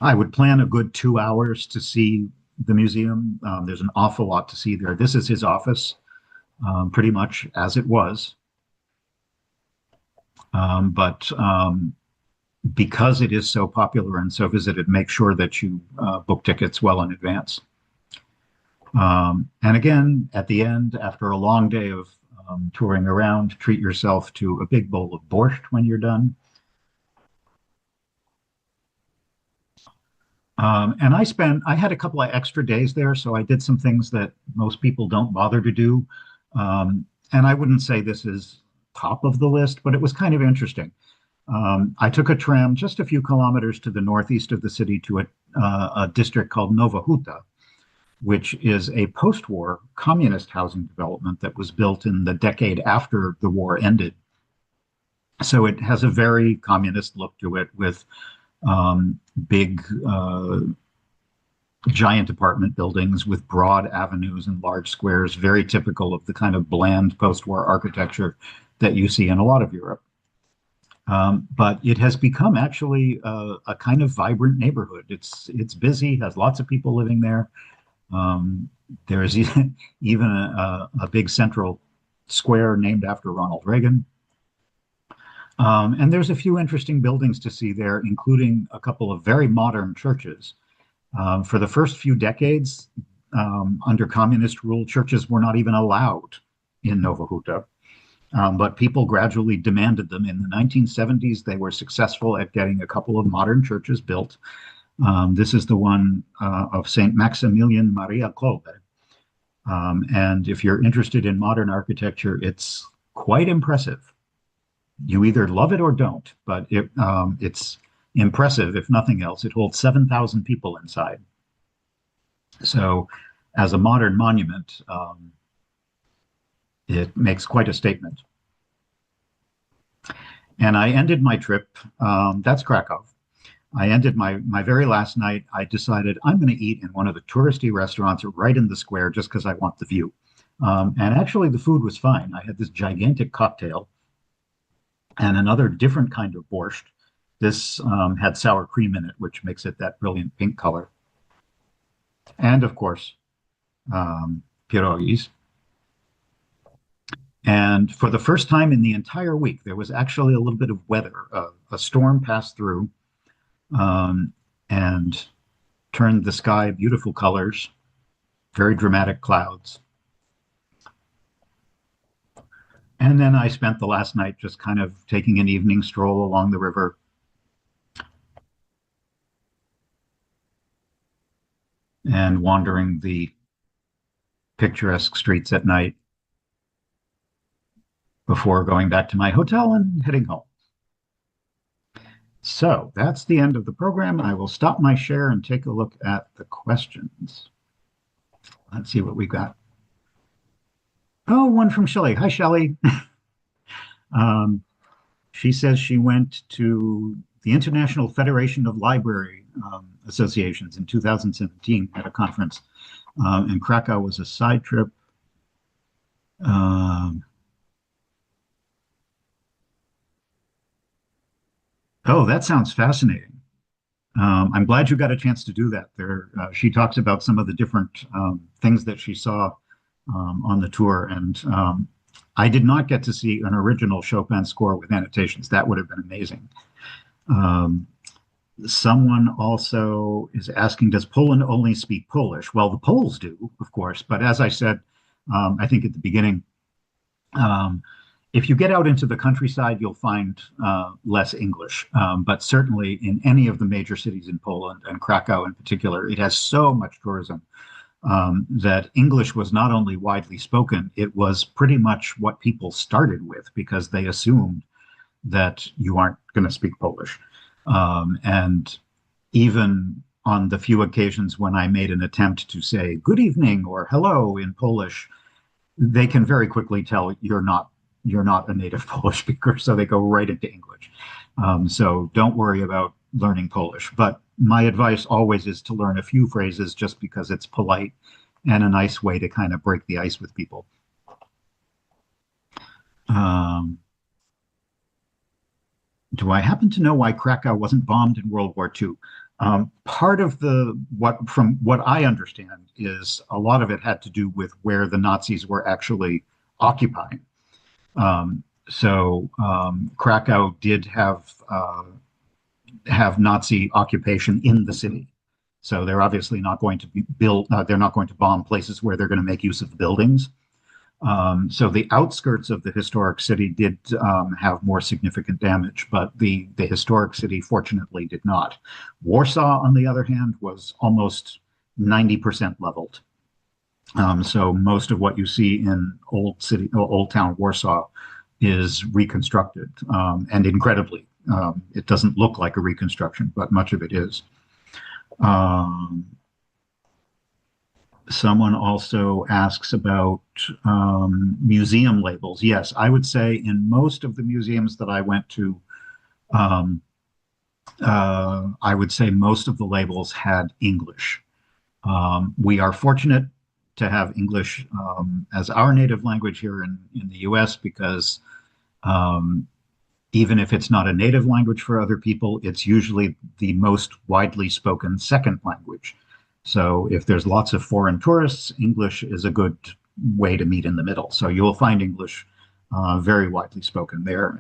I would plan a good 2 hours to see the museum. There's an awful lot to see there. This is his office, pretty much as it was. But because it is so popular and so visited, make sure that you book tickets well in advance. And again, at the end, after a long day of touring around, treat yourself to a big bowl of borscht when you're done. And I had a couple of extra days there, so I did some things that most people don't bother to do. And I wouldn't say this is top of the list, but it was kind of interesting. I took a tram just a few kilometers to the northeast of the city to a district called Nowa Huta, which is a post-war communist housing development that was built in the decade after the war ended. So it has a very communist look to it, with big giant apartment buildings with broad avenues and large squares, very typical of the kind of bland post-war architecture that you see in a lot of Europe. But it has become actually a kind of vibrant neighborhood. It's busy, has lots of people living there. There is even a big central square named after Ronald Reagan. And there's a few interesting buildings to see there, including a couple of very modern churches. For the first few decades, under communist rule, churches were not even allowed in Nowa Huta. But people gradually demanded them. In the 1970s, they were successful at getting a couple of modern churches built. This is the one of St. Maximilian Maria Kolbe. And if you're interested in modern architecture, it's quite impressive. You either love it or don't, but it's impressive, if nothing else. It holds 7,000 people inside. So as a modern monument, it makes quite a statement. And I ended my trip, that's Krakow. I ended my very last night. I decided I'm going to eat in one of the touristy restaurants right in the square just because I want the view. And actually the food was fine. I had this gigantic cocktail and another different kind of borscht. This had sour cream in it, which makes it that brilliant pink color. And of course, pierogies. And for the first time in the entire week, there was actually a little bit of weather. A storm passed through and turned the sky beautiful colors, very dramatic clouds. And then I spent the last night just kind of taking an evening stroll along the river. And wandering the picturesque streets at night before going back to my hotel and heading home. So that's the end of the program. I will stop my share and take a look at the questions. Let's see what we got. Oh, one from Shelley. Hi, Shelley. She says she went to the International Federation of Library Associations in 2017 at a conference, and Krakow was a side trip. Oh, that sounds fascinating. I'm glad you got a chance to do that. She talks about some of the different things that she saw on the tour, and I did not get to see an original Chopin score with annotations. That would have been amazing. Someone also is asking, does Poland only speak Polish? Well, the Poles do, of course, but as I said, I think at the beginning, if you get out into the countryside, you'll find less English. But certainly in any of the major cities in Poland, and Krakow in particular, it has so much tourism that English was not only widely spoken, it was pretty much what people started with because they assumed that you aren't going to speak Polish. And even on the few occasions when I made an attempt to say good evening or hello in Polish, they can very quickly tell you're not a native Polish speaker, so they go right into English. So don't worry about learning Polish. But my advice always is to learn a few phrases just because it's polite and a nice way to kind of break the ice with people. Do I happen to know why Krakow wasn't bombed in World War II? Part of from what I understand is a lot of it had to do with where the Nazis were actually occupying. Krakow did have Nazi occupation in the city. So they're obviously not going to they're not going to bomb places where they're going to make use of the buildings. So the outskirts of the historic city did have more significant damage, but the historic city fortunately did not. Warsaw, on the other hand, was almost 90% leveled. So most of what you see in Old Town Warsaw is reconstructed, and incredibly, it doesn't look like a reconstruction, but much of it is. Someone also asks about museum labels. Yes, I would say in most of the museums that I went to, I would say most of the labels had English. We are fortunate to have English as our native language here in the US because um, even if it's not a native language for other people, it's usually the most widely spoken second language. So if there's lots of foreign tourists, English is a good way to meet in the middle. So you will find English very widely spoken there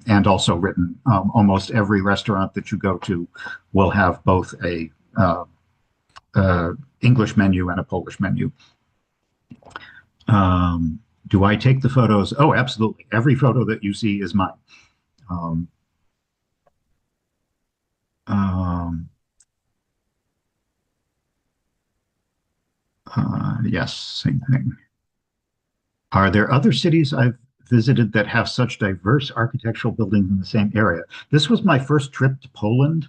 and also written. Almost every restaurant that you go to will have both a English menu and a Polish menu. Do I take the photos? Oh, absolutely. Every photo that you see is mine. Um, um, yes, same thing. Are there other cities I've visited that have such diverse architectural buildings in the same area? This was my first trip to Poland,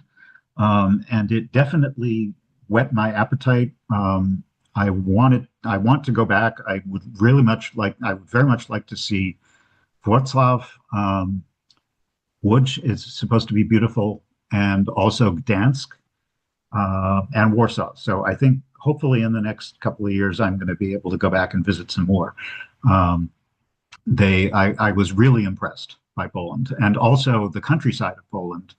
and it definitely whet my appetite. I want to go back. I would I would very much like to see Wrocław. Łódź is supposed to be beautiful, and also Gdansk and Warsaw. So I think hopefully in the next couple of years, I'm going to be able to go back and visit some more. Um, I was really impressed by Poland, and also the countryside of Poland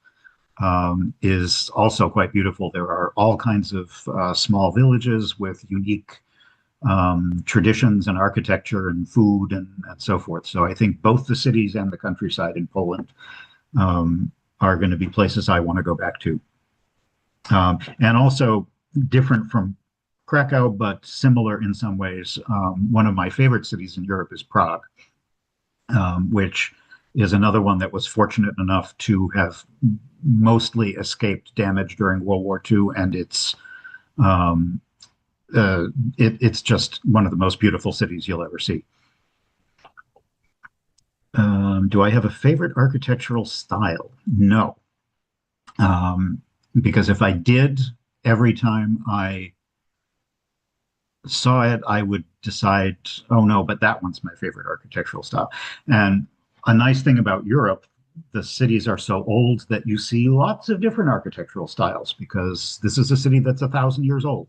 is also quite beautiful. There are all kinds of small villages with unique traditions and architecture and food and so forth. So I think both the cities and the countryside in Poland are going to be places I want to go back to. And also different from Krakow, but similar in some ways. One of my favorite cities in Europe is Prague, which is another one that was fortunate enough to have mostly escaped damage during World War II, and it's just one of the most beautiful cities you'll ever see. Do I have a favorite architectural style? No. Because if I did, every time I saw it, I would decide, oh no, but that one's my favorite architectural style. And a nice thing about Europe, the cities are so old that you see lots of different architectural styles because this is a city that's 1,000 years old.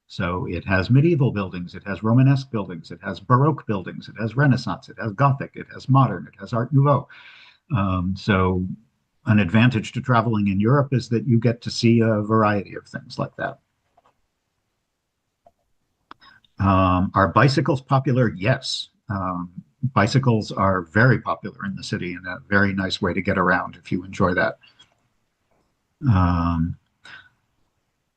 So it has medieval buildings, it has Romanesque buildings, it has Baroque buildings, it has Renaissance, it has Gothic, it has modern, it has Art Nouveau. So an advantage to traveling in Europe is that you get to see a variety of things like that. Are bicycles popular? Yes. Bicycles are very popular in the city and a very nice way to get around if you enjoy that.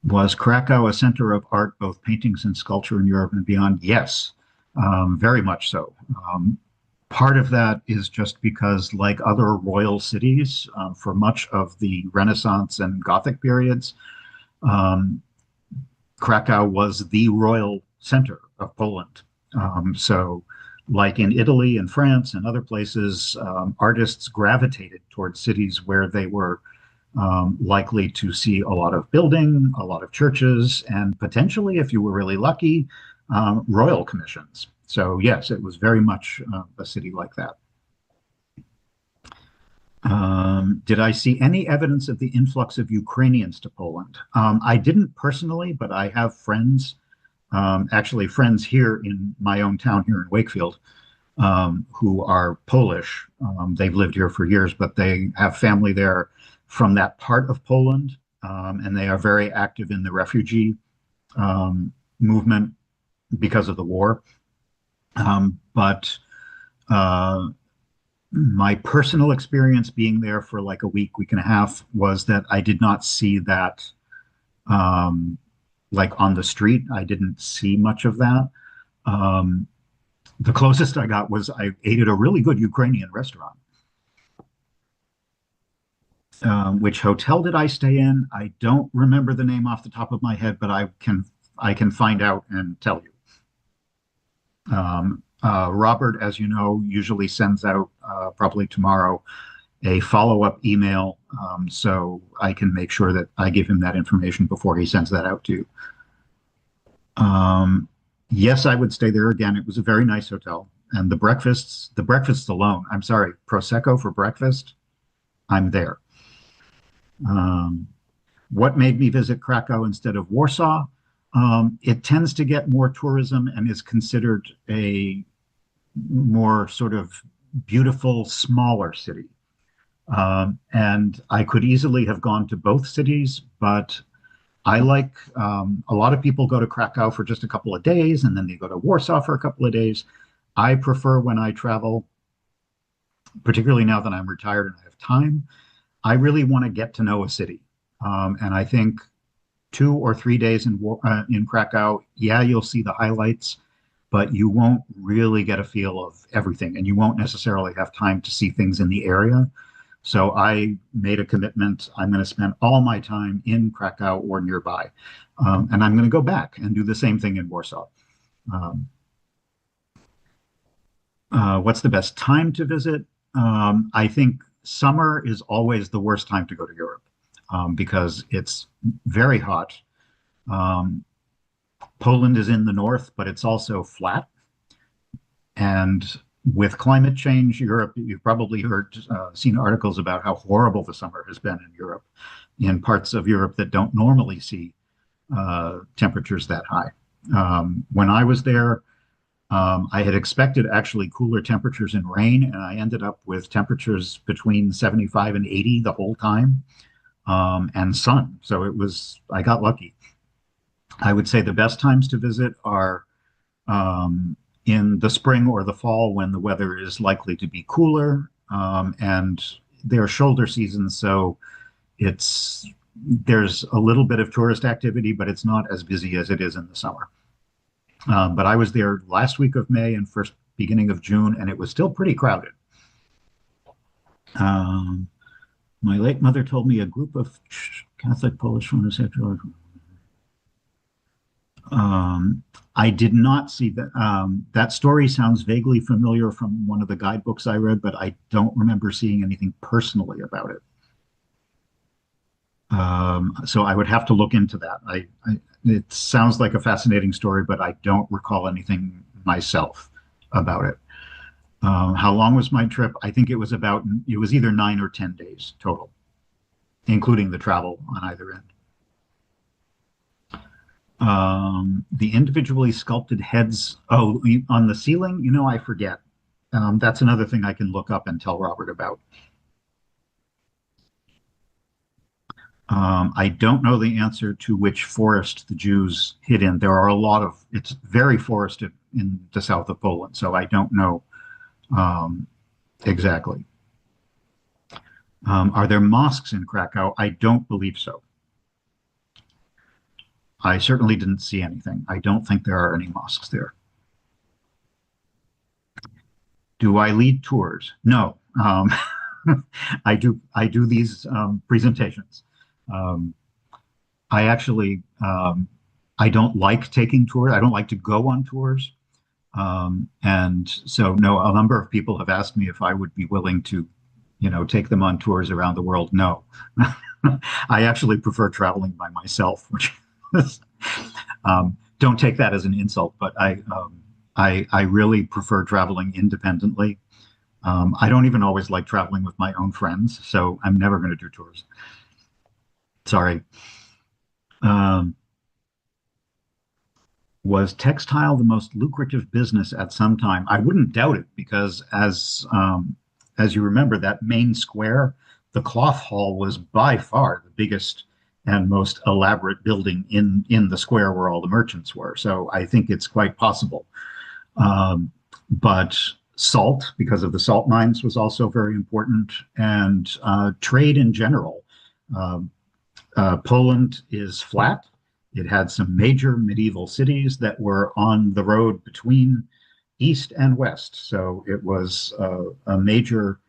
Was Krakow a center of art, both paintings and sculpture in Europe and beyond? Yes, very much so. Part of that is just because, like other royal cities, for much of the Renaissance and Gothic periods, Krakow was the royal center of Poland. So like in Italy and France and other places, artists gravitated towards cities where they were likely to see a lot of building, a lot of churches, and potentially, if you were really lucky, royal commissions. So yes, it was very much a city like that. Did I see any evidence of the influx of Ukrainians to Poland? I didn't personally, but I have friends, actually friends here in my own town here in Wakefield, who are Polish. They've lived here for years, but they have family there from that part of Poland, and they are very active in the refugee movement because of the war. But my personal experience being there for like a week and a half was that I did not see that like on the street. I didn't see much of that. The closest I got was I ate at a really good Ukrainian restaurant. Which hotel did I stay in? I don't remember the name off the top of my head, but I can find out and tell you. Robert, as you know, usually sends out probably tomorrow a follow-up email, so I can make sure that I give him that information before he sends that out to you. Yes, I would stay there again. It was a very nice hotel, and the breakfasts alone. I'm sorry, Prosecco for breakfast. I'm there. What made me visit Krakow instead of Warsaw? It tends to get more tourism and is considered a more sort of beautiful, smaller city. And I could easily have gone to both cities, but I like a lot of people go to Krakow for just a couple of days and then they go to Warsaw for a couple of days. I prefer when I travel, particularly now that I'm retired and I have time, I really want to get to know a city. And I think 2 or 3 days in Krakow, yeah, you'll see the highlights, but you won't really get a feel of everything, and you won't necessarily have time to see things in the area. So I made a commitment. I'm going to spend all my time in Krakow or nearby, and I'm going to go back and do the same thing in Warsaw. What's the best time to visit? I think summer is always the worst time to go to Europe because it's very hot. Poland is in the north, but it's also flat. And with climate change, Europe, you've probably seen articles about how horrible the summer has been in Europe, in parts of Europe that don't normally see temperatures that high. When I was there, I had expected actually cooler temperatures and rain, and I ended up with temperatures between 75 and 80 the whole time, and sun. So I got lucky. I would say the best times to visit are in the spring or the fall when the weather is likely to be cooler, and they're shoulder seasons, so there's a little bit of tourist activity, but it's not as busy as it is in the summer. But I was there last week of May and first beginning of June, and it was still pretty crowded. My late mother told me a group of Catholic Polish homosexuals. I did not see that. That story sounds vaguely familiar from one of the guidebooks I read, but I don't remember seeing anything personally about it. So I would have to look into that. It sounds like a fascinating story, but I don't recall anything myself about it. How long was my trip? I think it was either 9 or 10 days total, including the travel on either end. The individually sculpted heads, on the ceiling, I forget. That's another thing I can look up and tell Robert about. I don't know the answer to which forest the Jews hid in. There are it's very forested in the south of Poland, so I don't know exactly. Are there mosques in Krakow? I don't believe so. I certainly didn't see anything. I don't think there are any mosques there. Do I lead tours? No. I do these presentations. I actually, I don't like taking tours. I don't like to go on tours. And so, no, a number of people have asked me if I would be willing to, take them on tours around the world. No, I actually prefer traveling by myself, which don't take that as an insult, but I really prefer traveling independently. I don't even always like traveling with my own friends, so I'm never going to do tours. Sorry. Was textile the most lucrative business at some time? I wouldn't doubt it, because as you remember, that main square, the cloth hall, was by far the biggest and most elaborate building in the square where all the merchants were. So I think it's quite possible. But salt, because of the salt mines, was also very important, and trade in general. Poland is flat. It had some major medieval cities that were on the road between east and west. So it was a major,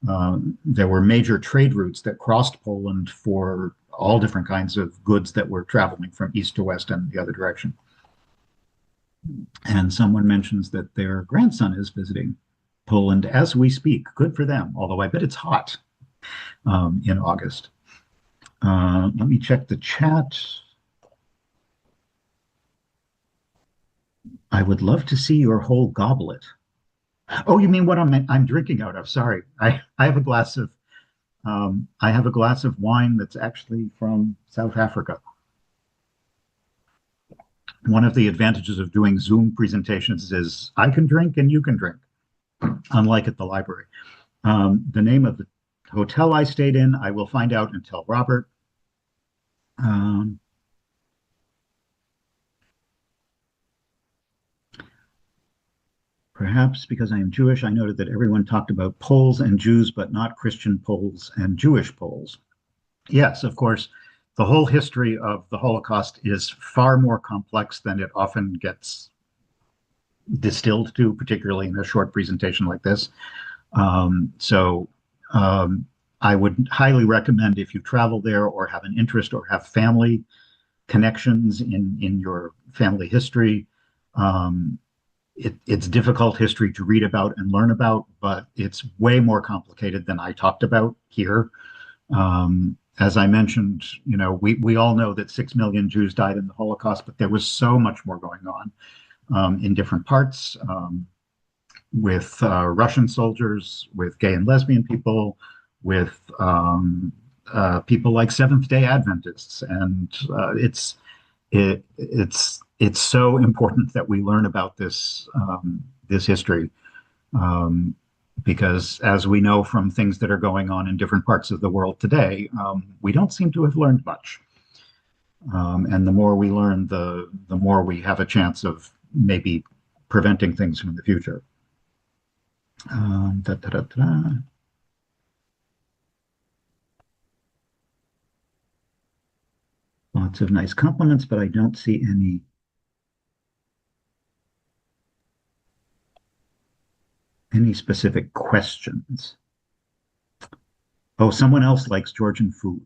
there were major trade routes that crossed Poland for all different kinds of goods that were traveling from east to west and the other direction. And someone mentions that their grandson is visiting Poland as we speak. Good for them, although I bet it's hot in August. Let me check the chat. I would love to see your whole goblet. Oh, you mean what I'm drinking out of? Sorry, I have a glass of wine that's actually from South Africa. One of the advantages of doing Zoom presentations is I can drink and you can drink, unlike at the library. The name of the hotel I stayed in, I will find out and tell Robert. Perhaps because I am Jewish, I noted that everyone talked about Poles and Jews, but not Christian Poles and Jewish Poles. Yes, of course, the whole history of the Holocaust is far more complex than it often gets distilled to, particularly in a short presentation like this. I would highly recommend, if you travel there or have an interest or have family connections in your family history, it's difficult history to read about and learn about, but it's way more complicated than I talked about here. As I mentioned, we all know that 6 million Jews died in the Holocaust, but there was so much more going on in different parts, with Russian soldiers, with gay and lesbian people, with people like Seventh-day Adventists, and it's so important that we learn about this history, because as we know from things that are going on in different parts of the world today, we don't seem to have learned much. And the more we learn, the more we have a chance of maybe preventing things from the future. Lots of nice compliments, but I don't see any specific questions. Oh, someone else likes Georgian food.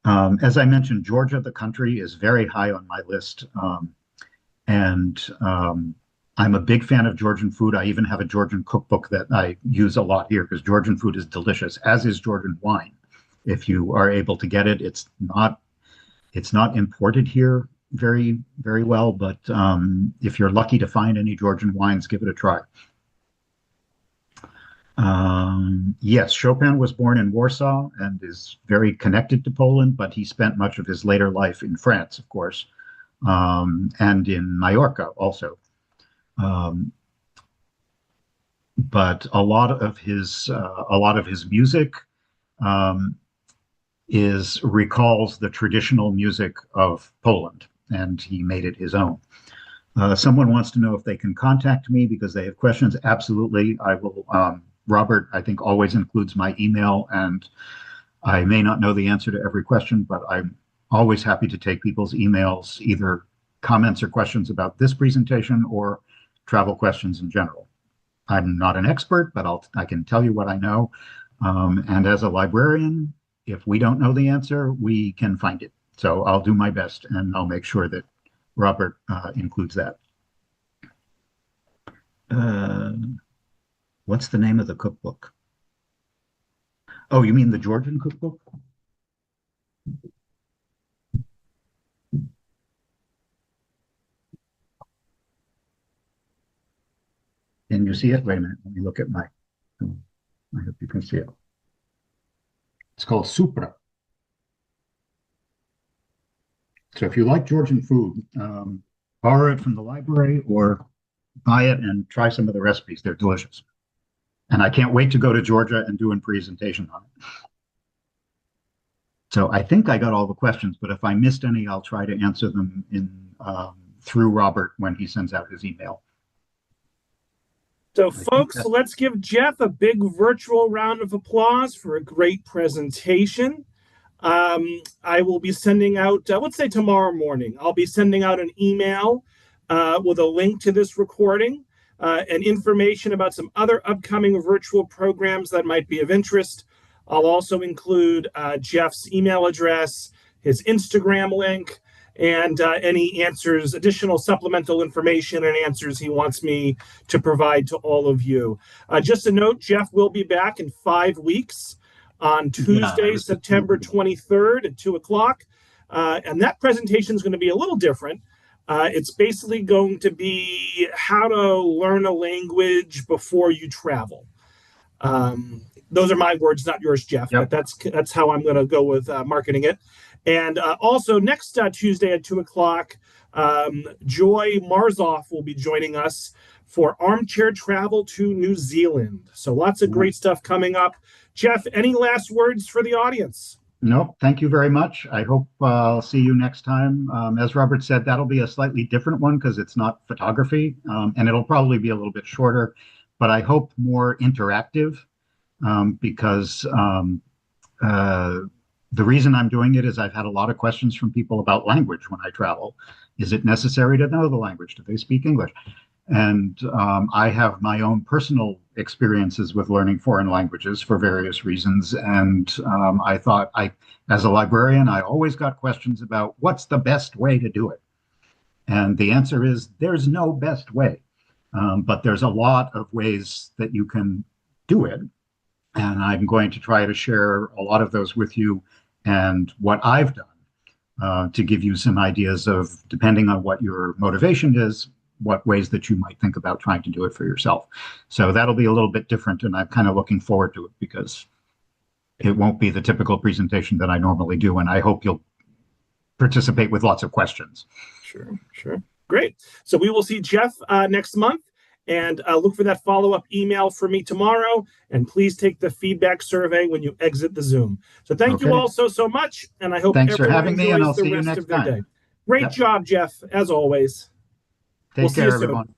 As I mentioned, Georgia, the country, is very high on my list. I'm a big fan of Georgian food. I even have a Georgian cookbook that I use a lot here because Georgian food is delicious, as is Georgian wine. If you are able to get it, it's not imported here very, very well, but if you're lucky to find any Georgian wines, give it a try. Yes, Chopin was born in Warsaw and is very connected to Poland, but he spent much of his later life in France, of course, and in Majorca also. But a lot of his music recalls the traditional music of Poland, and he made it his own. Someone wants to know if they can contact me because they have questions. Absolutely, I will. Robert, I think, always includes my email, and I may not know the answer to every question, but I'm always happy to take people's emails, either comments or questions about this presentation or travel questions in general. I'm not an expert, but I can tell you what I know. And as a librarian, if we don't know the answer, we can find it. So I'll do my best, and I'll make sure that Robert includes that. What's the name of the cookbook? Oh, you mean the Georgian cookbook? Can you see it? Wait a minute. Let me look at I hope you can see it. It's called Supra. So if you like Georgian food, borrow it from the library or buy it and try some of the recipes. They're delicious. And I can't wait to go to Georgia and do a presentation on it. So I think I got all the questions, but if I missed any, I'll try to answer them through Robert when he sends out his email. So folks, let's give Jeff a big virtual round of applause for a great presentation. I will be sending out, let's say tomorrow morning, I'll be sending out an email with a link to this recording and information about some other upcoming virtual programs that might be of interest. I'll also include Jeff's email address, his Instagram link, and any answers, additional supplemental information and answers he wants me to provide to all of you. Just a note, Jeff will be back in 5 weeks on Tuesday, September 23rd at 2 o'clock. And that presentation is going to be a little different. It's basically going to be how to learn a language before you travel. Those are my words, not yours, Jeff, but that's how I'm going to go with marketing it. And also next Tuesday at 2 o'clock, Joy Marzoff will be joining us for armchair travel to New Zealand. So lots of great stuff coming up. Jeff, any last words for the audience? Nope. Thank you very much. I hope I'll see you next time. As Robert said, that'll be a slightly different one because it's not photography, and it'll probably be a little bit shorter, but I hope more interactive because the reason I'm doing it is I've had a lot of questions from people about language when I travel. Is it necessary to know the language? Do they speak English? And I have my own personal experiences with learning foreign languages for various reasons. And I thought, as a librarian, I always got questions about what's the best way to do it. And the answer is there's no best way, but there's a lot of ways that you can do it. And I'm going to try to share a lot of those with you and what I've done to give you some ideas of, depending on what your motivation is, what ways that you might think about trying to do it for yourself. So that'll be a little bit different, and I'm kind of looking forward to it because it won't be the typical presentation that I normally do, and I hope you'll participate with lots of questions. Sure. Great. So we will see Jeff next month, and look for that follow-up email from me tomorrow, and please take the feedback survey when you exit the Zoom. So thank you all so much, and I hope Thanks for having me, and I'll see you next time. Great job, Jeff, as always. Take care, everyone.